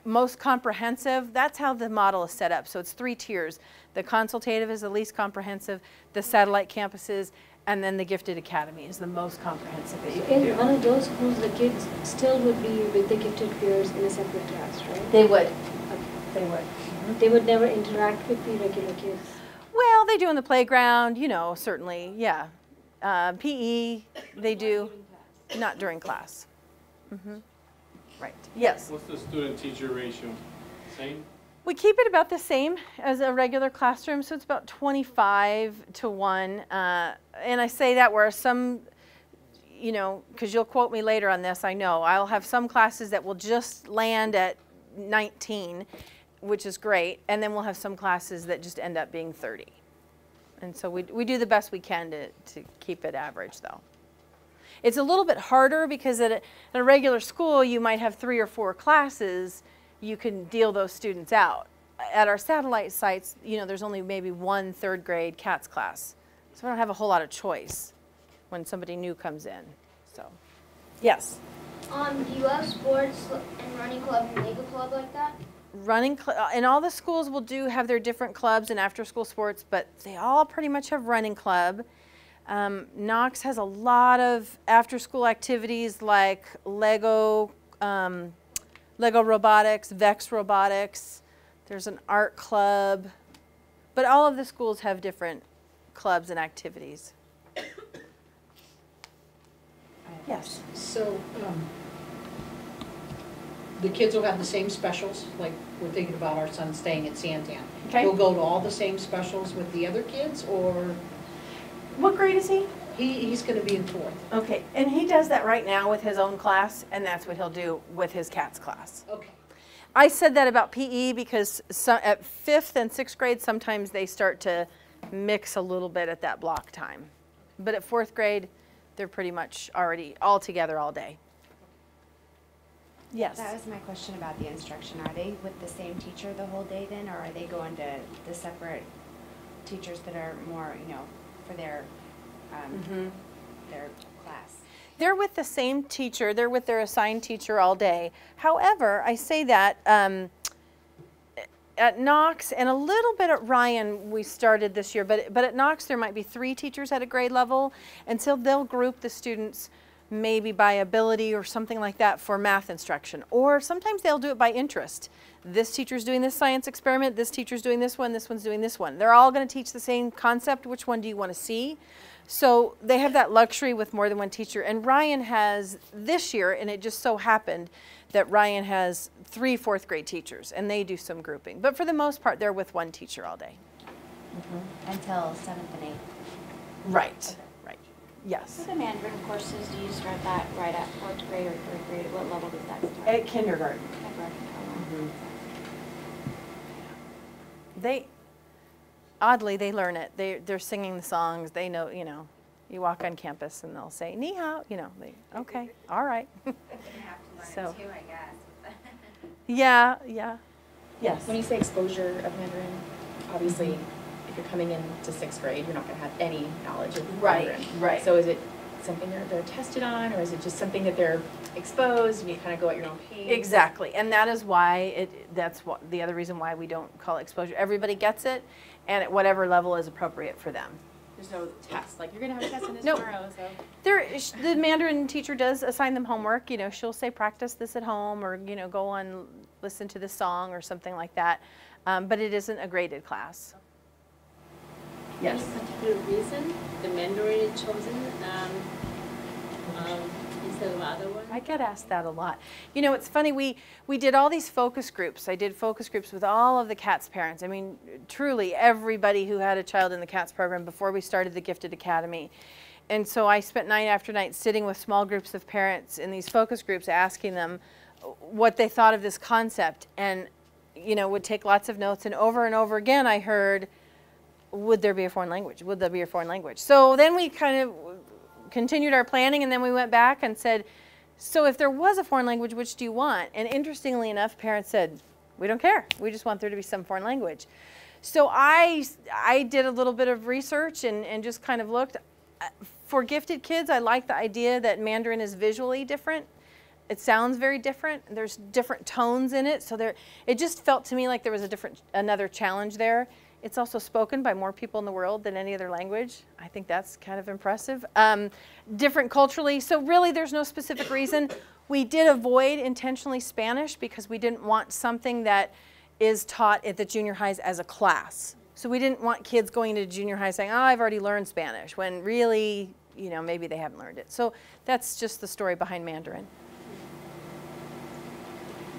most comprehensive. That's how the model is set up. So it's 3 tiers. The consultative is the least comprehensive, the satellite campuses, and then the gifted academy is the most comprehensive that you can do. In one of those schools, the kids still would be with the gifted peers in a separate class, right? They would. Okay. They would. They would never interact with the regular kids. Well, they do in the playground, you know, certainly, yeah. PE, they do, not during class. Right, yes. What's the student-teacher ratio? Same? We keep it about the same as a regular classroom, so it's about 25-1. And I say that where some, you know, because you'll quote me later on this, I know. I'll have some classes that will just land at 19, which is great, and then we'll have some classes that just end up being 30. And so we do the best we can to keep it average, though. It's a little bit harder because at a regular school, you might have 3 or 4 classes. You can deal those students out. At our satellite sites, you know, there's only maybe 1 3rd grade CATS class. So we don't have a whole lot of choice when somebody new comes in. So, yes? Do you have sports and running club and Mega club like that? And all the schools will have their different clubs and after-school sports, but they all pretty much have running club. Knox has a lot of after-school activities like Lego robotics, Vex robotics. There's an art club, but all of the schools have different clubs and activities. Yes. So, the kids will have the same specials, like we're thinking about our son staying at Santan. Okay. We'll go to all the same specials with the other kids, or? What grade is he? He's going to be in 4th. Okay, and he does that right now with his own class, and that's what he'll do with his CATS class. Okay. I said that about PE because at 5th and 6th grade, sometimes they start to mix a little bit at that block time. But at 4th grade, they're pretty much already all together all day. Yes? That was my question about the instruction. Are they with the same teacher the whole day then, or are they going to the separate teachers that are more, you know, for their class? They're with the same teacher. They're with their assigned teacher all day. However, I say that at Knox and a little bit at Ryan we started this year, but at Knox there might be 3 teachers at a grade level, and so they'll group the students maybe by ability or something like that for math instruction. Or sometimes they'll do it by interest. This teacher's doing this science experiment, this teacher's doing this one, this one's doing this one. They're all going to teach the same concept. Which one do you want to see? So they have that luxury with more than one teacher. And Ryan has this year, and it just so happened that Ryan has 3 4th grade teachers, and they do some grouping. But for the most part, they're with one teacher all day. Until 7th and 8th. Right, right, yes. For the Mandarin courses, do you start that right at 4th grade or 3rd grade? At what level does that start? At kindergarten. Oddly, they learn it. They're singing the songs. They know, you know, you walk on campus and they'll say, ni hao, you know, okay, all right. So, Too, I guess. yeah. Yes. When you say exposure of Mandarin, obviously, if you're coming into 6th grade, you're not going to have any knowledge of Mandarin. Right. So is it something they're tested on, or is it just something that they're exposed and you kind of go at your own pace? Exactly, and that is why that's what the other reason why we don't call it exposure. Everybody gets it, and at whatever level is appropriate for them. There's no test, like you're going to have a test on this Nope. tomorrow, so. The Mandarin teacher does assign them homework. You know, she'll say practice this at home, or you know, go on, listen to this song or something like that. But it isn't a graded class. Yes. Any particular reason the Mandarin is chosen instead of other ones? I get asked that a lot. You know, it's funny, we did all these focus groups. I did focus groups with all of the CATS parents. I mean, truly everybody who had a child in the CATS program before we started the Gifted Academy. And so I spent night after night sitting with small groups of parents in these focus groups asking them what they thought of this concept, and, you know, would take lots of notes. And over again I heard, would there be a foreign language? Would there be a foreign language? So then we kind of continued our planning, and then we went back and said, so if there was a foreign language, which do you want? And interestingly enough, parents said, we don't care. We just want there to be some foreign language. So I did a little bit of research and just kind of looked. For gifted kids, I like the idea that Mandarin is visually different. it sounds very different. There's different tones in it, so it just felt to me like there was another challenge there. It's also spoken by more people in the world than any other language. I think that's kind of impressive. Different culturally, so really there's no specific reason. We did avoid intentionally Spanish because we didn't want something that is taught at the junior highs as a class. So we didn't want kids going to junior high saying, oh, I've already learned Spanish, when really, you know, maybe they haven't learned it. So that's just the story behind Mandarin.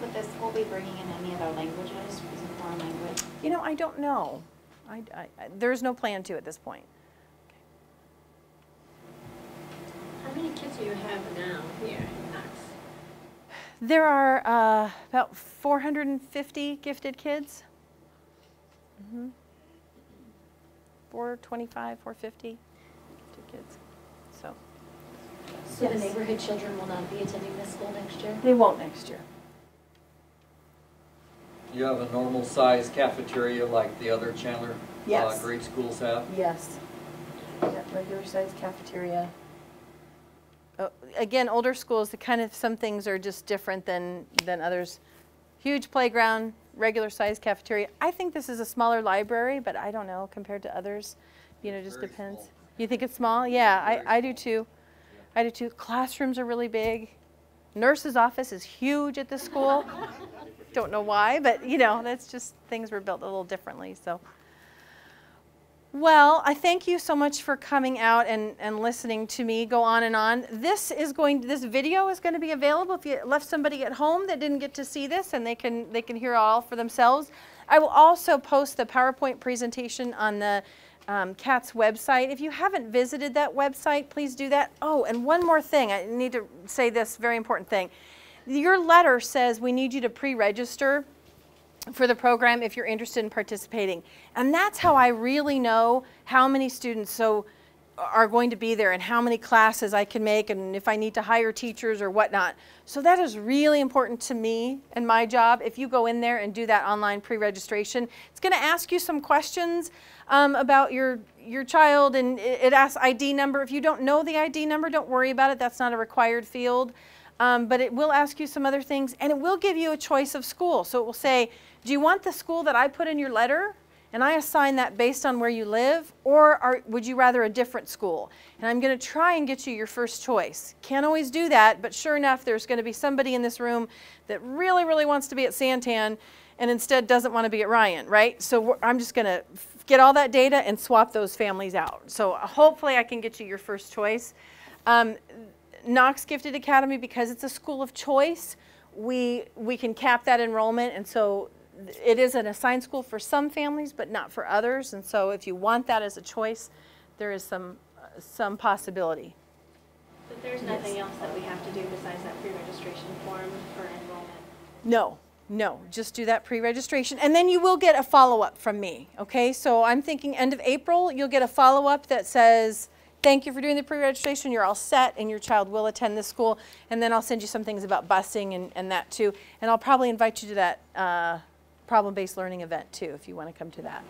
Would the school be bringing in any other languages? Is it foreign language? You know, I don't know. There's no plan to at this point. How many kids do you have now here in Knox? There are about 450 gifted kids. 425, 450 gifted kids. So So the neighborhood children will not be attending this school next year? They won't next year. You have a normal size cafeteria like the other Chandler Yes. grade schools have? Yes. Yeah, regular size cafeteria. Again, older schools, some things are just different than others. Huge playground, regular size cafeteria. I think this is a smaller library, but I don't know compared to others. You know, it just depends. Small. You think it's small? Yeah, I do too. I do too. Classrooms are really big. Nurse's office is huge at this school. Don't know why, but you know, that's just things were built a little differently. So, well, I thank you so much for coming out and listening to me go on and on. This video is going to be available if you left somebody at home that didn't get to see this, and they can hear all for themselves. I will also post the PowerPoint presentation on the CATS website. If you haven't visited that website, please do that. Oh, and one more thing. I need to say this very important thing. Your letter says we need you to pre-register for the program if you're interested in participating. And that's how I really know how many students are going to be there and how many classes I can make and if I need to hire teachers or whatnot. So that is really important to me and my job. If you go in there and do that online pre-registration, it's going to ask you some questions about your child, and it asks ID number. If you don't know the ID number, don't worry about it. That's not a required field. But it will ask you some other things, and it will give you a choice of school. So it will say, do you want the school that I put in your letter? And I assign that based on where you live, or would you rather a different school? And I'm going to try and get you your first choice. Can't always do that, but sure enough, there's going to be somebody in this room that really, really wants to be at Santan and instead doesn't want to be at Ryan, right? So I'm just going to get all that data and swap those families out. So hopefully I can get you your first choice. Knox Gifted Academy, because it's a school of choice, we can cap that enrollment, and so it is an assigned school for some families but not for others, and so if you want that as a choice, there is some possibility. But there's nothing else that we have to do besides that pre-registration form for enrollment? No, just do that pre-registration, and then you will get a follow-up from me, okay? So I'm thinking end of April, you'll get a follow-up that says, thank you for doing the pre-registration, you're all set, and your child will attend this school. And then I'll send you some things about busing and that too. And I'll probably invite you to that problem-based learning event too, if you want to come to that.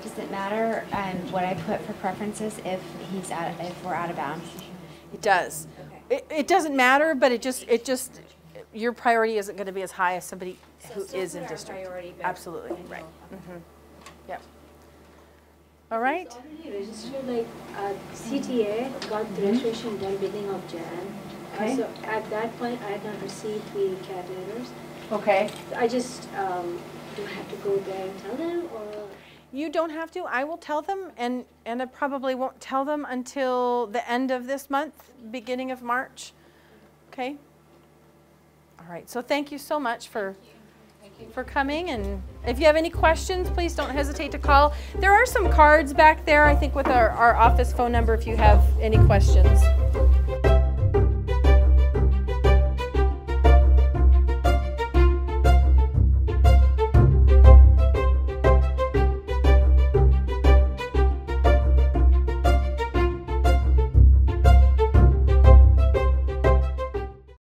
Does it matter what I put for preferences if we're out of bounds? It does. Okay. It doesn't matter, but it just your priority isn't going to be as high as somebody who is in district. Absolutely, right. Yep. All right. It's already registered, like CTA got the registration done beginning of Jan. Okay. So at that point, I had not received the CAT letters. Okay. I just, do I have to go there and tell them, or? You don't have to. I will tell them, and I probably won't tell them until the end of this month, beginning of March. Okay? All right. So thank you so much for coming, and if you have any questions, please don't hesitate to call. There are some cards back there, I think, with our office phone number if you have any questions.